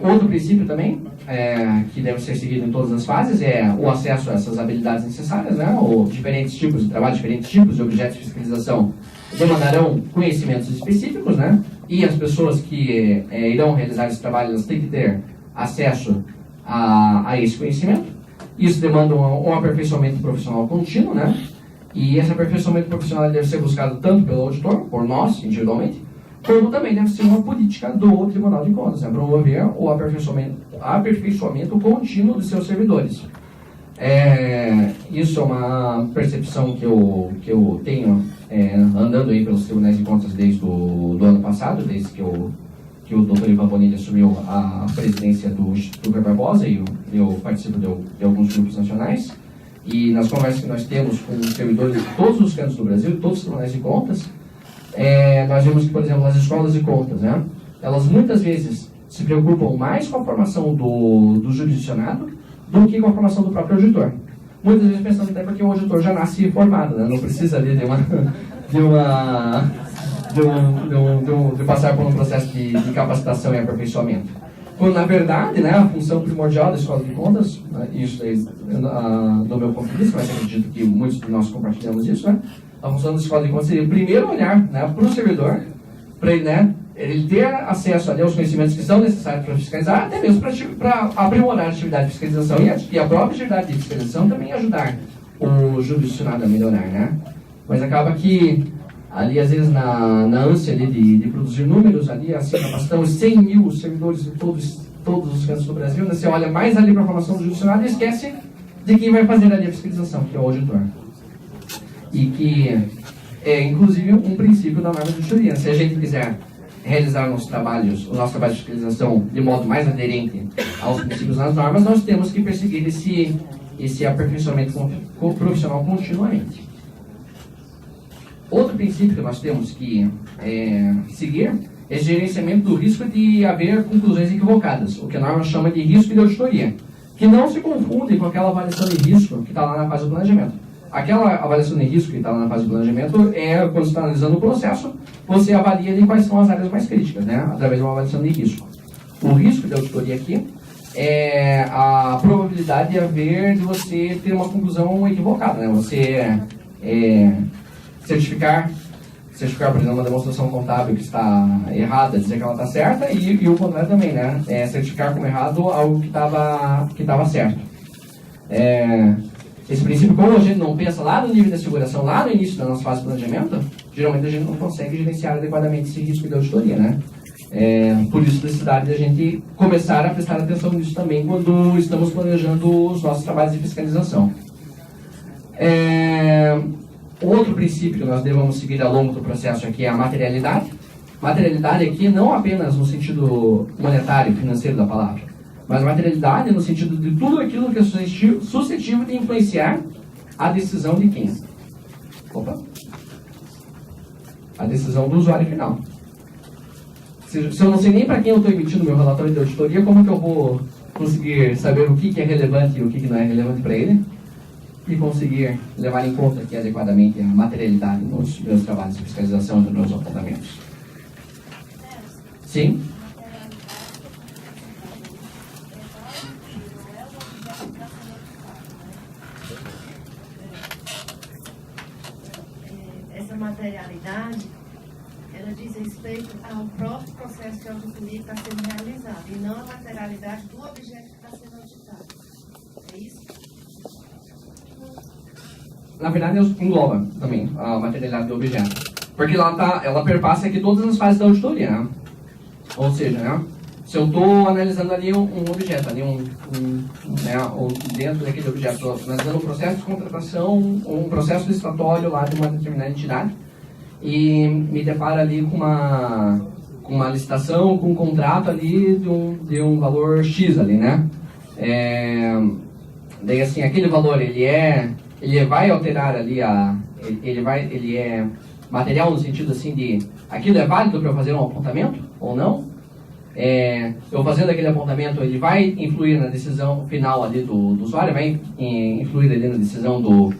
Outro princípio também, que deve ser seguido em todas as fases, é o acesso a essas habilidades necessárias, né? Ou diferentes tipos de trabalho, diferentes tipos de objetos de fiscalização demandarão conhecimentos específicos, né? E as pessoas que irão realizar esse trabalho, elas têm que ter acesso a esse conhecimento. Isso demanda um aperfeiçoamento profissional contínuo, né? E esse aperfeiçoamento profissional deve ser buscado tanto pelo auditor, por nós, individualmente, como também deve ser uma política do Tribunal de Contas, né? Promover o aperfeiçoamento contínuo dos seus servidores. Isso é uma percepção que eu tenho andando aí pelos tribunais de contas desde do ano passado, desde que o Dr. Ivan Bonilha assumiu a presidência do Instituto Rui Barbosa, e eu participo de alguns grupos nacionais. E nas conversas que nós temos com os servidores de todos os cantos do Brasil, todos os tribunais de contas, nós vemos que, por exemplo, as escolas de contas, né, elas muitas vezes se preocupam mais com a formação do jurisdicionado do que com a formação do próprio auditor. Muitas vezes pensando até porque o auditor já nasce formado, né, não precisa ali de passar por um processo de capacitação e aperfeiçoamento. Quando, na verdade, né, a função primordial da escola de contas, isso aí, do meu ponto de vista, mas acredito que muitos de nós compartilhamos isso, né, a função da escola de contas seria primeiro olhar, né, para o servidor, para ele, né, ele ter acesso ali aos conhecimentos que são necessários para fiscalizar, até mesmo para aprimorar a atividade de fiscalização e a própria atividade de fiscalização também ajudar o jurisdicionado a melhorar, né. Mas acaba que ali, às vezes, na ânsia ali de produzir números, ali, assim, capacitamos 100 mil servidores em todos os cantos do Brasil, né? Você olha mais ali para a formação do jurisdicionado e esquece de quem vai fazer ali a fiscalização, que é o auditor. E que é, inclusive, um princípio da norma de auditoria. Se a gente quiser realizar o nosso trabalho de fiscalização de modo mais aderente aos princípios das normas, nós temos que perseguir esse aperfeiçoamento profissional continuamente. Outro princípio que nós temos que seguir é o gerenciamento do risco de haver conclusões equivocadas, o que a norma chama de risco de auditoria, que não se confunde com aquela avaliação de risco que está lá na fase do planejamento. Aquela avaliação de risco que está lá na fase do planejamento é quando você está analisando o processo, você avalia ali quais são as áreas mais críticas, né, através de uma avaliação de risco. O risco de auditoria aqui é a probabilidade de você ter uma conclusão equivocada, né, você certificar, por exemplo, uma demonstração contábil que está errada, dizer que ela está certa, e o contrário também, né? Certificar como errado algo que estava certo. Esse princípio, como a gente não pensa lá no nível de asseguração, lá no início da nossa fase de planejamento, geralmente a gente não consegue gerenciar adequadamente esse risco de auditoria, né? Por isso, a necessidade de a gente começar a prestar atenção nisso também quando estamos planejando os nossos trabalhos de fiscalização. Outro princípio que nós devemos seguir ao longo do processo aqui é a materialidade. Materialidade aqui não apenas no sentido monetário, financeiro da palavra, mas materialidade no sentido de tudo aquilo que é suscetível de influenciar a decisão de quem? A decisão do usuário final. Se eu não sei nem para quem eu estou emitindo meu relatório de auditoria, como que eu vou conseguir saber o que é relevante e o que não é relevante para ele? E conseguir levar em conta aqui adequadamente a materialidade nos meus trabalhos de fiscalização e nos meus apontamentos. Sim? Essa materialidade, ela diz respeito ao próprio processo de auditoria que está sendo realizado, e não a materialidade do objeto que está sendo auditado. É isso? Na verdade, engloba também a materialidade do objeto. Porque ela perpassa aqui todas as fases da auditoria, né? Ou seja, né, se eu estou analisando ali um objeto, ali ou dentro daquele objeto, estou analisando um processo de contratação, um processo licitatório lá de uma determinada entidade, e me deparo ali com uma licitação com um contrato ali de um valor X ali, né? Daí assim, aquele valor ele vai alterar ali ele é material no sentido assim de aquilo é válido para eu fazer um apontamento ou não? Eu fazendo aquele apontamento, ele vai influir na decisão final ali do usuário, vai influir ali na decisão do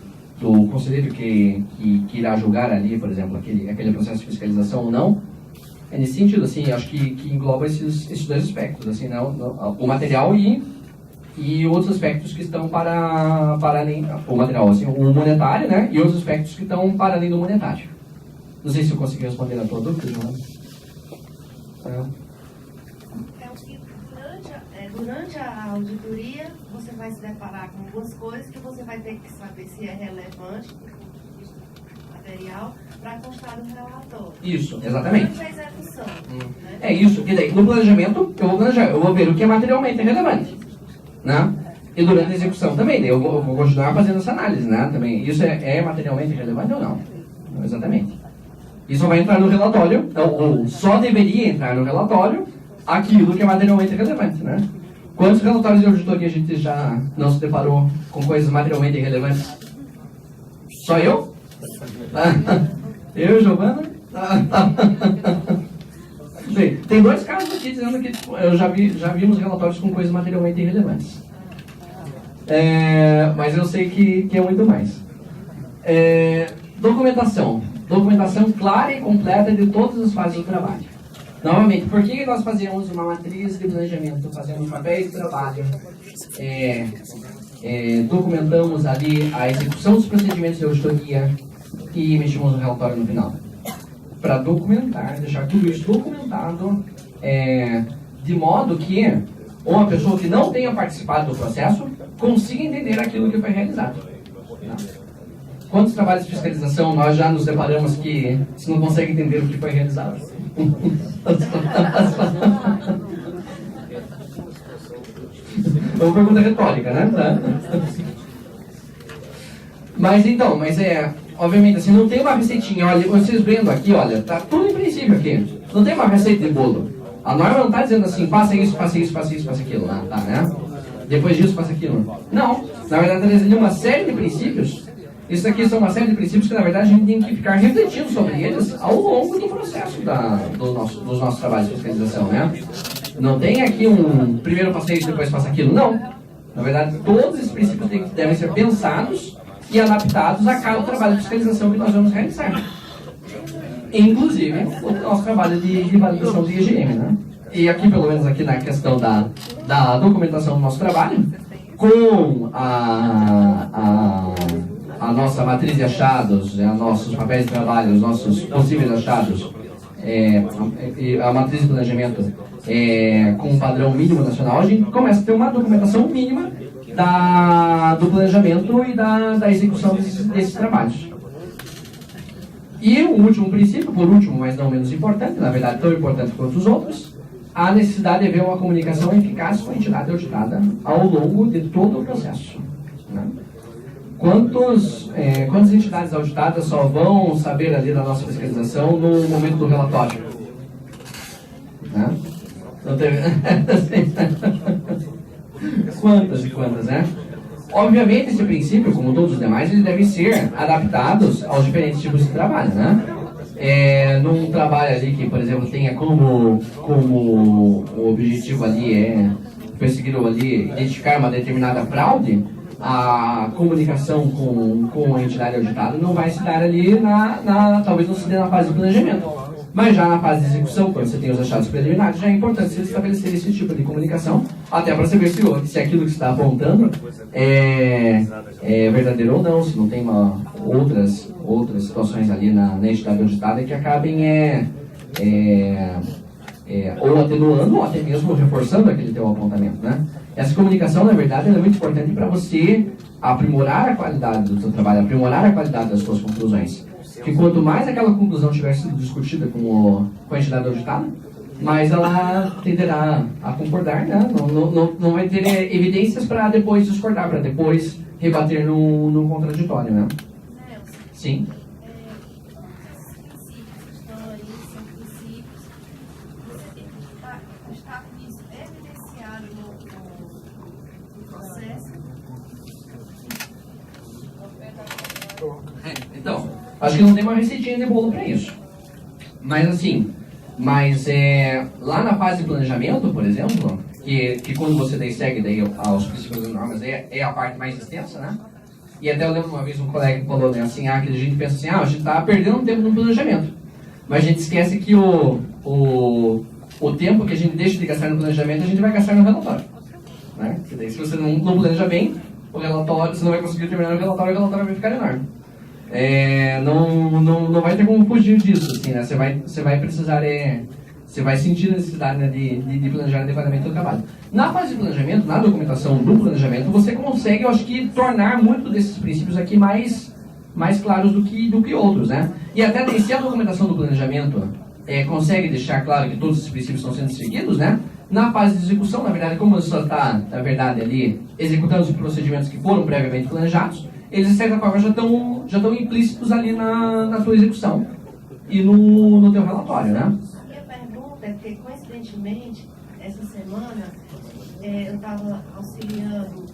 conselheiro que irá julgar ali, por exemplo, aquele processo de fiscalização ou não. Nesse sentido, assim, acho que engloba esses dois aspectos, assim, né? O material e outros aspectos que estão para além, o material, assim, o monetário, né? E outros aspectos que estão para além do monetário. Não sei se eu consegui responder a tua dúvida, João. Durante a auditoria, você vai se deparar com algumas coisas que você vai ter que saber se é relevante do ponto de vista material para constar no relatório. Isso, exatamente. Durante a execução. Né? É isso, que daí no planejamento eu vou ver o que é materialmente relevante, né? E durante a execução também, daí eu vou continuar fazendo essa análise, né? Também, isso é materialmente relevante ou não? Exatamente. Isso vai entrar no relatório, ou só deveria entrar no relatório aquilo que é materialmente relevante, né? Quantos relatórios de auditoria a gente já não se deparou com coisas materialmente irrelevantes? Só eu? Eu, Giovana? Tem dois casos aqui dizendo que eu já vimos relatórios com coisas materialmente irrelevantes. Mas eu sei que é muito mais. Documentação. Documentação clara e completa de todas as fases do trabalho. Novamente, por que nós fazemos uma matriz de planejamento, fazemos papéis de trabalho, documentamos ali a execução dos procedimentos de auditoria e emitimos um relatório no final? Para documentar, deixar tudo isso documentado, de modo que uma pessoa que não tenha participado do processo consiga entender aquilo que foi realizado. Tá? Quantos trabalhos de fiscalização nós já nos deparamos que se não consegue entender o que foi realizado? É uma pergunta retórica, né? Mas obviamente, assim, não tem uma receitinha. Olha, vocês vendo aqui, olha, tá tudo em princípio aqui. Não tem uma receita de bolo. A norma não está dizendo assim, faça isso, faça isso, faça isso, faça aquilo, tá, né? Depois disso, faça aquilo. Não. Na verdade, está dizendo uma série de princípios. Isso aqui são uma série de princípios que, na verdade, a gente tem que ficar refletindo sobre eles ao longo do processo dos nossos trabalhos de fiscalização, né? Não tem aqui um primeiro faça isso, depois faça aquilo. Não. Na verdade, todos esses princípios devem ser pensados e adaptados a cada trabalho de fiscalização que nós vamos realizar. Inclusive, o nosso trabalho de validação de IGM, né? E aqui, pelo menos aqui na questão da documentação do nosso trabalho, com a nossa matriz de achados, nossos papéis de trabalho, os nossos possíveis achados, a matriz de planejamento com um padrão mínimo nacional, a gente começa a ter uma documentação mínima do planejamento e da execução desses trabalhos. E o último princípio, por último, mas não menos importante, na verdade tão importante quanto os outros, a necessidade de haver uma comunicação eficaz com a entidade auditada ao longo de todo o processo. Né? Quantas entidades auditadas só vão saber ali da nossa fiscalização no momento do relatório? Né? Não teve... Quantas e quantas, né? Obviamente, esse princípio, como todos os demais, eles devem ser adaptados aos diferentes tipos de trabalho, né? Num trabalho ali que, por exemplo, tenha como o objetivo ali perseguir ali, identificar uma determinada fraude, a comunicação com a entidade auditada não vai se dar ali talvez não se dê na fase de planejamento. Mas já na fase de execução, quando você tem os achados preliminares, já é importante você estabelecer esse tipo de comunicação, até para saber se aquilo que você está apontando é verdadeiro ou não, se não tem outras situações ali na entidade auditada que acabem ou atenuando ou até mesmo reforçando aquele teu apontamento, né? Essa comunicação, na verdade, é muito importante para você aprimorar a qualidade do seu trabalho, aprimorar a qualidade das suas conclusões. Que quanto mais aquela conclusão tiver sido discutida com a entidade auditada, mais ela tenderá a concordar, né? Não vai ter evidências para depois discordar, para depois rebater no contraditório, né? Sim. Esses princípios que estão aí são princípios que está isso evidenciado no processo? Então, acho que não tem uma receitinha de bolo para isso. Mas assim, lá na fase de planejamento, por exemplo, que quando você daí segue daí aos princípios e normas, é a parte mais extensa, né? E até eu lembro uma vez um colega que falou, né, assim, que a gente pensa assim, a gente está perdendo tempo no planejamento. Mas a gente esquece que o tempo que a gente deixa de gastar no planejamento, a gente vai gastar no relatório. Né? Porque daí, se você não planeja bem, o relatório, você não vai conseguir terminar o relatório vai ficar enorme. Não vai ter como fugir disso, assim, né? Você vai precisar, você vai sentir a necessidade, né, de planejar adequadamente o trabalho. Na fase de planejamento, na documentação do planejamento, você consegue, eu acho que, tornar muito desses princípios aqui mais claros do que outros, né? E até se a documentação do planejamento consegue deixar claro que todos esses princípios estão sendo seguidos, né? Na fase de execução, na verdade, como você está, na verdade, ali executando os procedimentos que foram previamente planejados, eles, de certa forma, já estão implícitos ali na tua execução e no teu relatório, né? Minha pergunta é porque, coincidentemente, essa semana, eu estava auxiliando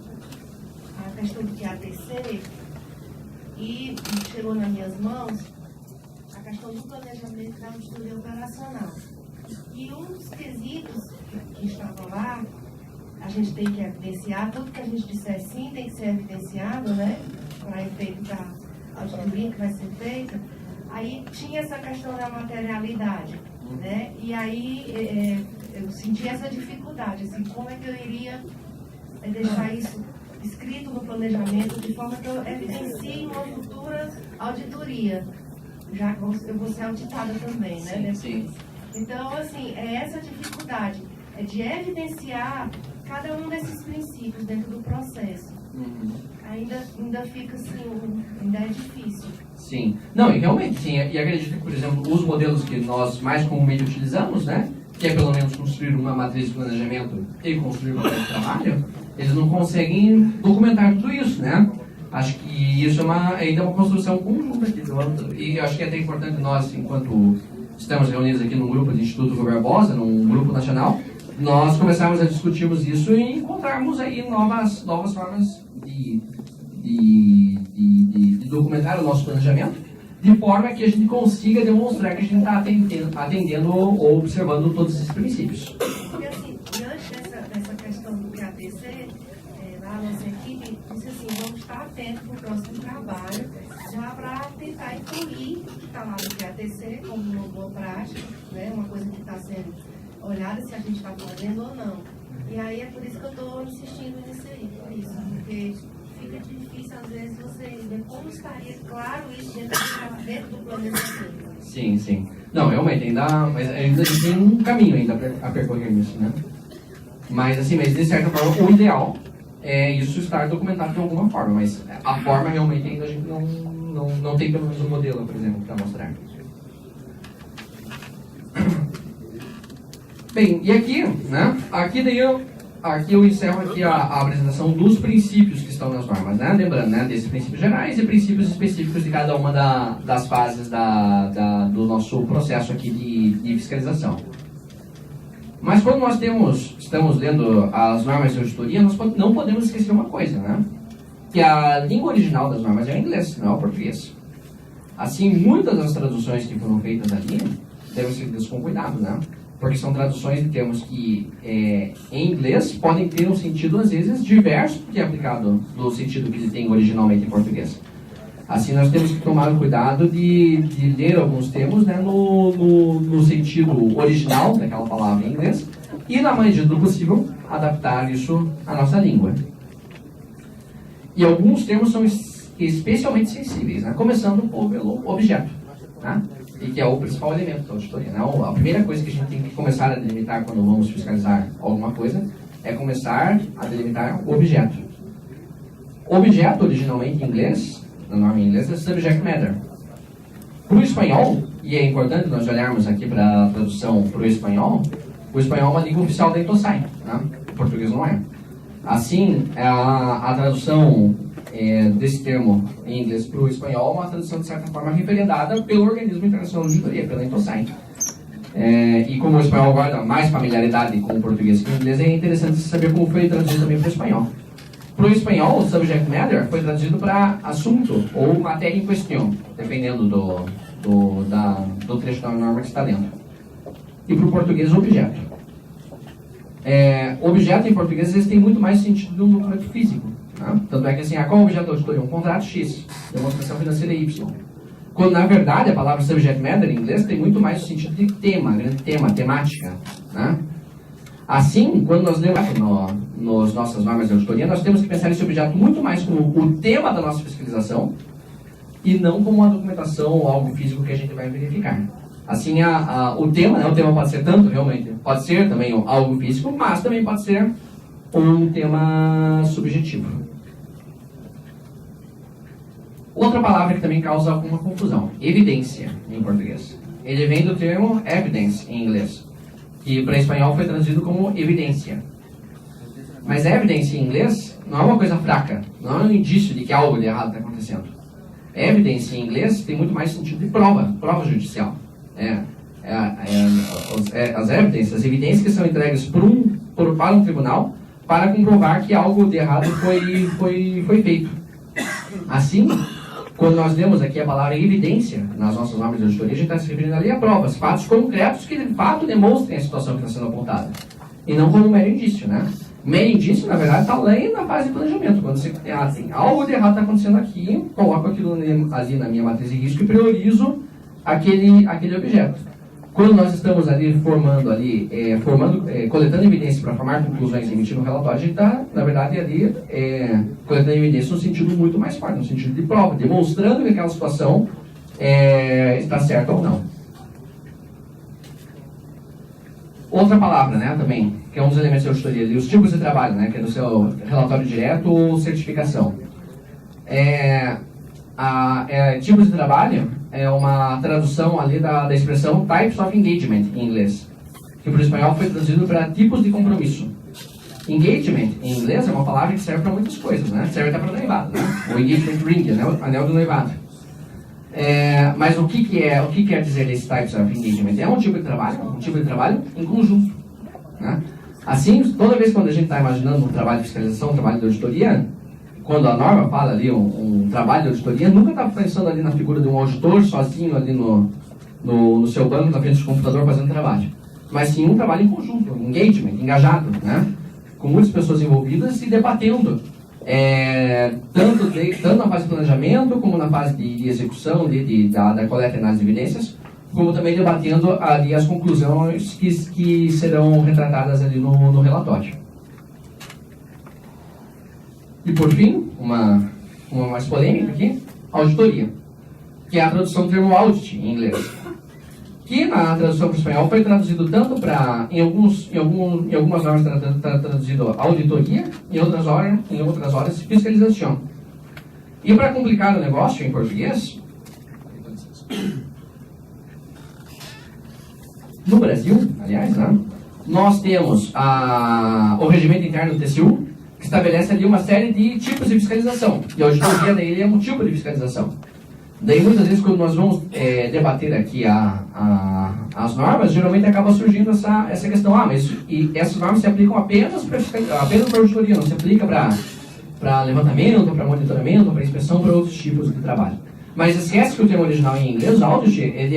a questão do QATC e chegou nas minhas mãos a questão do planejamento da auditoria operacional. E um dos quesitos que estava lá, a gente tem que evidenciar, tudo que a gente disser sim tem que ser evidenciado, né? Para efeito da auditoria que vai ser feita. Aí tinha essa questão da materialidade, né? E aí eu senti essa dificuldade, assim, como é que eu iria deixar isso escrito no planejamento de forma que eu evidencie uma futura auditoria, já que eu vou ser auditada também, né? Sim. Então, assim, é essa dificuldade, de evidenciar cada um desses princípios dentro do processo. Ainda fica assim, ainda é difícil. Sim. Não, e realmente, sim. E acredito que, por exemplo, os modelos que nós mais comumente utilizamos, né? Que é pelo menos construir uma matriz de planejamento e construir uma matriz de trabalho, eles não conseguem documentar tudo isso, né? Acho que isso ainda é uma construção conjunta aqui. E acho que é até importante nós, enquanto estamos reunidos aqui num grupo de Instituto Rui Barbosa, num grupo nacional, nós começarmos a discutirmos isso e encontrarmos aí novas formas de documentar o nosso planejamento, de forma que a gente consiga demonstrar que a gente está atendendo ou observando todos esses princípios. Porque assim, diante dessa questão do QATC, a nossa equipe disse assim, vamos estar atentos para o próximo trabalho, já para tentar incluir o que está lá no QATC como uma boa prática, né, uma coisa que está sendo olhada se a gente está fazendo ou não. E aí é por isso que eu estou insistindo nisso aí, por isso, porque fica difícil às vezes você ver como estaria claro isso dentro do planejamento. Sim, sim. Não, realmente, mas ainda tem um caminho ainda a percorrer nisso, né? Mas assim, de certa forma, o ideal é isso estar documentado de alguma forma, mas a forma realmente ainda a gente não tem pelo menos um modelo, por exemplo, para mostrar. Bem, e aqui, né? Aqui eu encerro aqui a apresentação dos princípios que estão nas normas, né? Lembrando, né? Desses princípios gerais e princípios específicos de cada uma das fases do nosso processo aqui de fiscalização. Mas quando nós estamos lendo as normas de auditoria, nós não podemos esquecer uma coisa, né? Que a língua original das normas é o inglês, não é o português. Assim, muitas das traduções que foram feitas ali devem ser feitas com cuidado, né? Porque são traduções de termos que, em inglês, podem ter um sentido, às vezes, diverso do que é aplicado no sentido que ele tem originalmente em português. Assim, nós temos que tomar o cuidado de ler alguns termos, né, no sentido original daquela palavra em inglês e, na medida do possível, adaptar isso à nossa língua. E alguns termos são especialmente sensíveis, né, começando pelo objeto, né, e que é o principal elemento da auditoria, né. A primeira coisa que a gente tem que começar a delimitar quando vamos fiscalizar alguma coisa é começar a delimitar o objeto. Objeto, originalmente em inglês, na norma em inglês, é subject matter. Para o espanhol, e é importante nós olharmos aqui para a tradução para o espanhol é uma língua oficial da INTOSAI, né? O português não é. Assim, a tradução desse termo em inglês para o espanhol é uma tradução, de certa forma, referendada pelo Organismo Internacional de Auditoria, pela INTOSAI. E como o espanhol guarda mais familiaridade com o português que o inglês, é interessante saber como foi traduzido também para o espanhol. Para o espanhol, o subject matter foi traduzido para assunto ou matéria em questão, dependendo do trecho da norma que está lendo. E para o português, objeto. Objeto em português eles têm muito mais sentido de um documento físico. Tá? Tanto é que assim, qual é o objeto da auditoria? Um contrato X, demonstração financeira Y. Quando na verdade a palavra subject matter em inglês tem muito mais o sentido de tema, grande tema, temática. Né? Assim, quando nós lemos nas nossas normas de auditoria, nós temos que pensar esse objeto muito mais como o tema da nossa fiscalização e não como uma documentação ou algo físico que a gente vai verificar. Assim, o tema, né, o tema pode ser tanto, realmente, pode ser também algo físico, mas também pode ser um tema subjetivo. Outra palavra que também causa alguma confusão, evidência, em português. Ele vem do termo evidence, em inglês, que para espanhol foi traduzido como evidência. Mas evidence em inglês não é uma coisa fraca, não é um indício de que algo de errado está acontecendo. Evidence em inglês tem muito mais sentido de prova judicial. As evidências que são entregues para um tribunal para comprovar que algo de errado foi feito. Assim, quando nós lemos aqui a palavra evidência nas nossas normas de auditoria, a gente está se referindo ali a provas, fatos concretos que de fato demonstrem a situação que está sendo apontada. E não como um mero indício, né? Mero indício, na verdade, está lá na fase de planejamento. Quando você tem algo de errado está acontecendo aqui, coloco aquilo ali na minha matriz de risco e priorizo aquele objeto. Quando nós estamos ali coletando evidências para formar conclusões e emitir um relatório, a gente está, na verdade, ali coletando evidências no sentido muito mais forte, no sentido de prova, demonstrando que aquela situação está certa ou não. Outra palavra, né, também, que é um dos elementos da auditoria, os tipos de trabalho, né, que é do seu relatório direto ou certificação. Tipos de trabalho é uma tradução ali da expressão types of engagement em inglês, que para o espanhol foi traduzido para tipos de compromisso. Engagement em inglês é uma palavra que serve para muitas coisas, né? Serve até para noivado, né? O engagement ring, né? O anel do noivado. Mas o que quer dizer esse types of engagement? É um tipo de trabalho em conjunto, né? Assim, toda vez quando a gente está imaginando um trabalho de fiscalização, um trabalho de auditoria, quando a norma fala ali um trabalho de auditoria, nunca está pensando ali na figura de um auditor sozinho ali no seu banco, na frente do computador, fazendo trabalho. Mas sim um trabalho em conjunto, engagement, engajado, né? Com muitas pessoas envolvidas e debatendo, tanto na fase de planejamento, como na fase de execução, da coleta e análise de evidências, como também debatendo ali as conclusões que serão retratadas ali no relatório. E por fim, uma mais polêmica aqui, auditoria, que é a tradução do termo audit em inglês, que na tradução para o espanhol foi traduzido tanto para, em algumas normas está traduzido auditoria, em outras horas fiscalização. E para complicar o negócio em português, no Brasil, aliás, né, nós temos o regimento interno do TCU, que estabelece ali uma série de tipos de fiscalização. E a auditoria dele é um tipo de fiscalização. Daí, muitas vezes, quando nós vamos debater aqui as normas, geralmente acaba surgindo essa questão. Mas essas normas se aplicam apenas para auditoria, não se aplica para levantamento, para monitoramento, para inspeção, para outros tipos de trabalho. Mas esquece que o termo original em inglês, audit, ele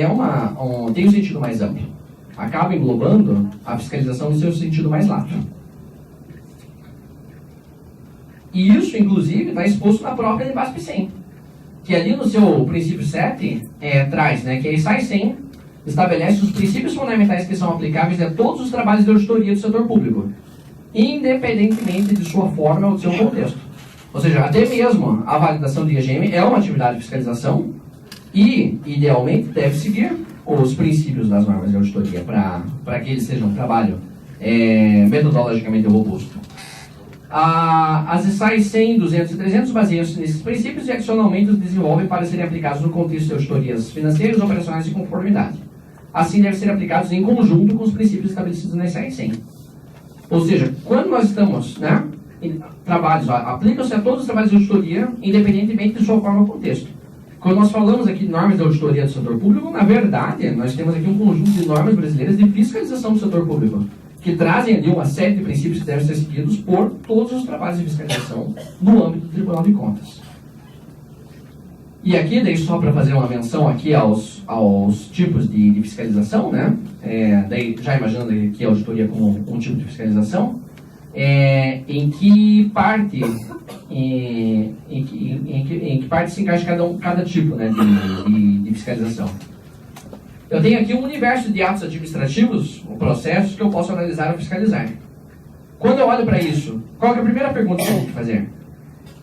tem um sentido mais amplo. Acaba englobando a fiscalização no seu sentido mais lato. E isso, inclusive, está exposto na própria NBASP 100, que ali no seu princípio 7 traz, né, que a ISAI 100 estabelece os princípios fundamentais que são aplicáveis a todos os trabalhos de auditoria do setor público, independentemente de sua forma ou de seu contexto. Ou seja, até mesmo a validação de IGM é uma atividade de fiscalização e, idealmente, deve seguir os princípios das normas de auditoria para que ele seja um trabalho metodologicamente robusto. As ISAI 100, 200 e 300 baseiam-se nesses princípios e adicionalmente os desenvolvem para serem aplicados no contexto de auditorias financeiras, operacionais e conformidade. Assim, devem ser aplicados em conjunto com os princípios estabelecidos na ISAI 100. Ou seja, quando nós estamos em trabalhos, aplicam-se a todos os trabalhos de auditoria, independentemente de sua forma ou contexto. Quando nós falamos aqui de normas de auditoria do setor público, na verdade, nós temos aqui um conjunto de normas brasileiras de fiscalização do setor público, que trazem ali uma série de princípios que devem ser seguidos por todos os trabalhos de fiscalização no âmbito do Tribunal de Contas. E aqui, daí só para fazer uma menção aqui aos tipos de fiscalização, né? Daí já imaginando aqui a auditoria como um tipo de fiscalização, em que parte se encaixa cada tipo, né, de fiscalização. Eu tenho aqui um universo de atos administrativos, processos que eu posso analisar ou fiscalizar. Quando eu olho para isso, qual é a primeira pergunta que eu tenho que fazer?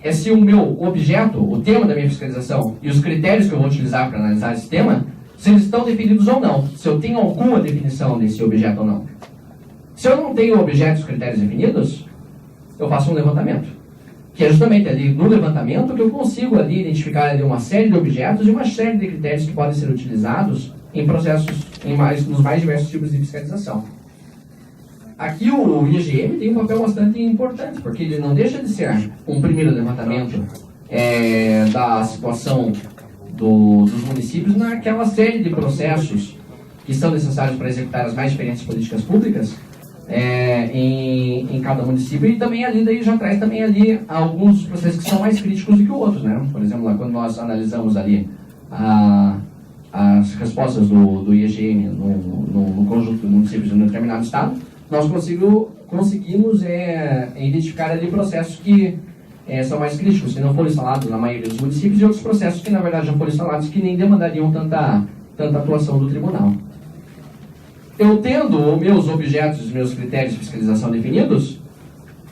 É se o meu objeto, o tema da minha fiscalização e os critérios que eu vou utilizar para analisar esse tema, se eles estão definidos ou não, se eu tenho alguma definição desse objeto ou não. Se eu não tenho objetos e critérios definidos, eu faço um levantamento. Que é justamente ali no levantamento que eu consigo ali identificar ali uma série de objetos e uma série de critérios que podem ser utilizados em processos, nos mais diversos tipos de fiscalização. Aqui o IGM tem um papel bastante importante, porque ele não deixa de ser um primeiro levantamento da situação dos municípios naquela série de processos que são necessários para executar as mais diferentes políticas públicas em cada município, e também ali daí já traz também ali alguns processos que são mais críticos do que outros, né? Por exemplo, lá quando nós analisamos ali as respostas do IGM no conjunto de municípios de um determinado estado, nós conseguimos identificar ali processos que são mais críticos, que não foram instalados na maioria dos municípios, e outros processos que na verdade já foram instalados que nem demandariam tanta atuação do tribunal. Eu tendo meus objetos, os meus critérios de fiscalização definidos,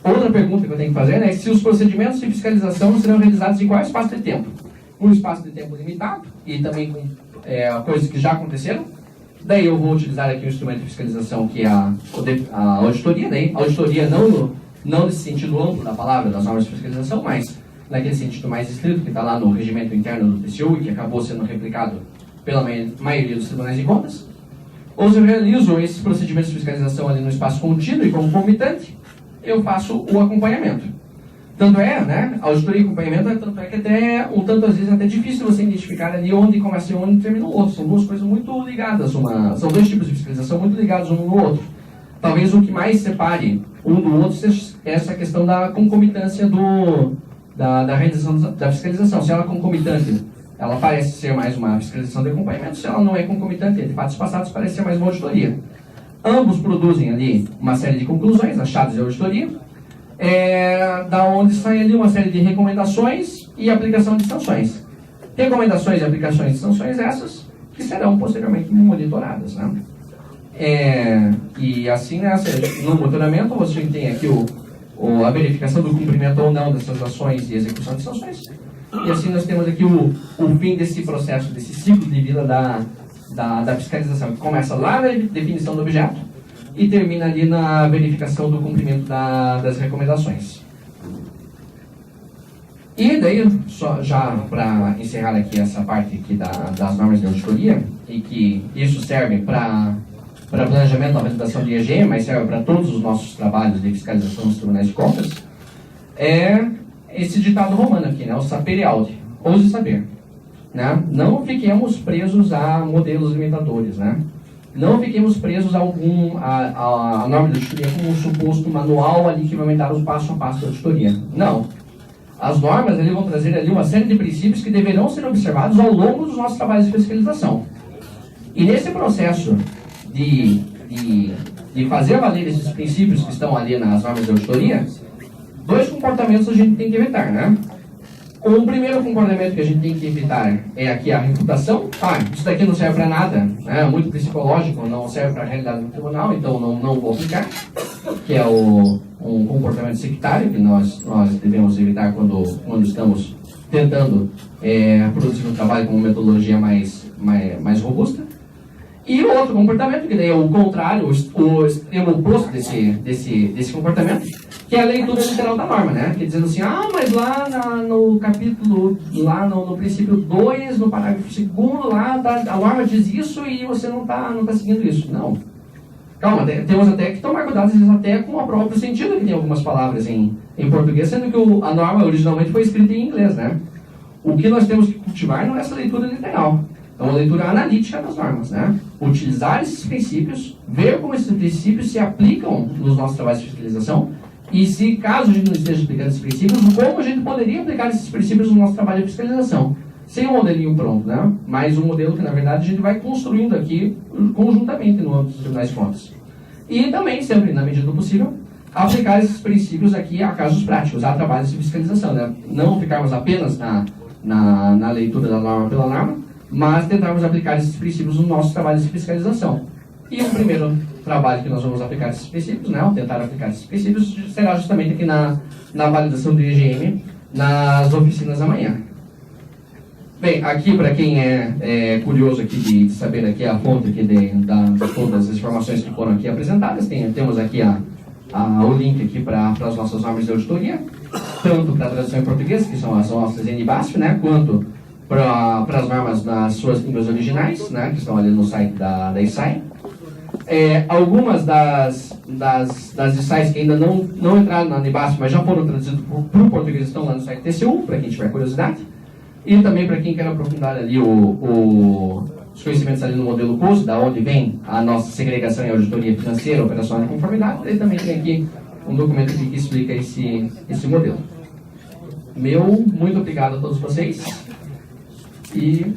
outra pergunta que eu tenho que fazer é se os procedimentos de fiscalização serão realizados em qual espaço de tempo. Um espaço de tempo limitado, e também com coisas que já aconteceram. Daí eu vou utilizar aqui um instrumento de fiscalização que é a auditoria. Daí, a auditoria não nesse sentido amplo da palavra, das normas de fiscalização, mas naquele sentido mais estrito, que está lá no regimento interno do TCU e que acabou sendo replicado pela maioria dos tribunais de contas. Ou se eu realizo esses procedimentos de fiscalização ali no espaço contínuo e concomitante, eu faço o acompanhamento. Tanto né, a auditoria e acompanhamento, tanto é que até, às vezes, até difícil você identificar ali onde começa e onde termina o outro. São duas coisas muito ligadas, são dois tipos de fiscalização muito ligados um no outro. Talvez o que mais separe um do outro seja essa questão da concomitância da realização da fiscalização. Se ela é concomitante, ela parece ser mais uma fiscalização de acompanhamento. Se ela não é concomitante, de fatos passados, parece ser mais uma auditoria. Ambos produzem ali uma série de conclusões, achados de auditoria, da onde sai ali uma série de recomendações e aplicação de sanções. Recomendações e aplicações de sanções essas que serão posteriormente monitoradas, né? E assim, no monitoramento, você tem aqui a verificação do cumprimento ou não dessas ações e execução de sanções. E assim nós temos aqui o fim desse processo, desse ciclo de vida da fiscalização, que começa lá na definição do objeto e termina ali na verificação do cumprimento das recomendações. E daí, já para encerrar aqui essa parte aqui das normas de auditoria, e que isso serve para planejamento da validação de EGM, mas serve para todos os nossos trabalhos de fiscalização dos tribunais de contas, esse ditado romano aqui, né, o sapere aude, ouse saber. Né? Não fiquemos presos a modelos limitadores, né? Não fiquemos presos a norma de auditoria como um suposto manual ali que vai me dar os passo a passo da auditoria. Não. As normas vão trazer ali uma série de princípios que deverão ser observados ao longo dos nossos trabalhos de fiscalização. E nesse processo de fazer valer esses princípios que estão ali nas normas de auditoria, dois comportamentos a gente tem que evitar, né? O primeiro comportamento que a gente tem que evitar é aqui a reputação. Isso daqui não serve para nada, é muito psicológico, não serve para a realidade do tribunal, então não vou aplicar, que é um comportamento sectário que nós devemos evitar quando estamos tentando produzir um trabalho com uma metodologia mais robusta. E o outro comportamento, que daí é o contrário, o extremo oposto desse comportamento, que é a leitura literal da norma, né? Que dizendo assim, mas lá no capítulo, lá no princípio 2, no parágrafo 2º, lá a norma diz isso e você não tá seguindo isso. Não. Calma, temos até que tomar cuidado, às vezes até com o próprio sentido que tem algumas palavras em português, sendo que a norma originalmente foi escrita em inglês, né? O que nós temos que cultivar não é essa leitura literal, é uma leitura analítica das normas, né? Utilizar esses princípios, ver como esses princípios se aplicam nos nossos trabalhos de fiscalização e se, caso a gente não esteja aplicando esses princípios, como a gente poderia aplicar esses princípios no nosso trabalho de fiscalização. Sem um modelinho pronto, né? Mas um modelo que, na verdade, a gente vai construindo aqui conjuntamente no âmbito dos tribunais de contas. E também, sempre, na medida do possível, aplicar esses princípios aqui a casos práticos, a trabalhos de fiscalização, né? Não ficarmos apenas na leitura da norma pela norma, mas tentarmos aplicar esses princípios nos nossos trabalhos de fiscalização. E o primeiro trabalho que nós vamos aplicar esses princípios, né? Ou tentar aplicar esses princípios, será justamente aqui na validação do IGM, nas oficinas amanhã. Bem, aqui para quem é curioso aqui de saber aqui a fonte aqui de todas as informações que foram aqui apresentadas, temos aqui o link aqui para as nossas normas de auditoria, tanto para a tradução em português, que são as nossas NBASF, né, quanto para as normas nas suas línguas originais, né, que estão ali no site da ISAI. Algumas das ISAIs que ainda não entraram na NBASF, mas já foram traduzidas para o português, estão lá no site TCU, para quem tiver curiosidade. E também para quem quer aprofundar ali os conhecimentos ali no modelo COS, da onde vem a nossa segregação em auditoria financeira, operacional e conformidade, ele também tem aqui um documento aqui que explica esse modelo. Muito obrigado a todos vocês e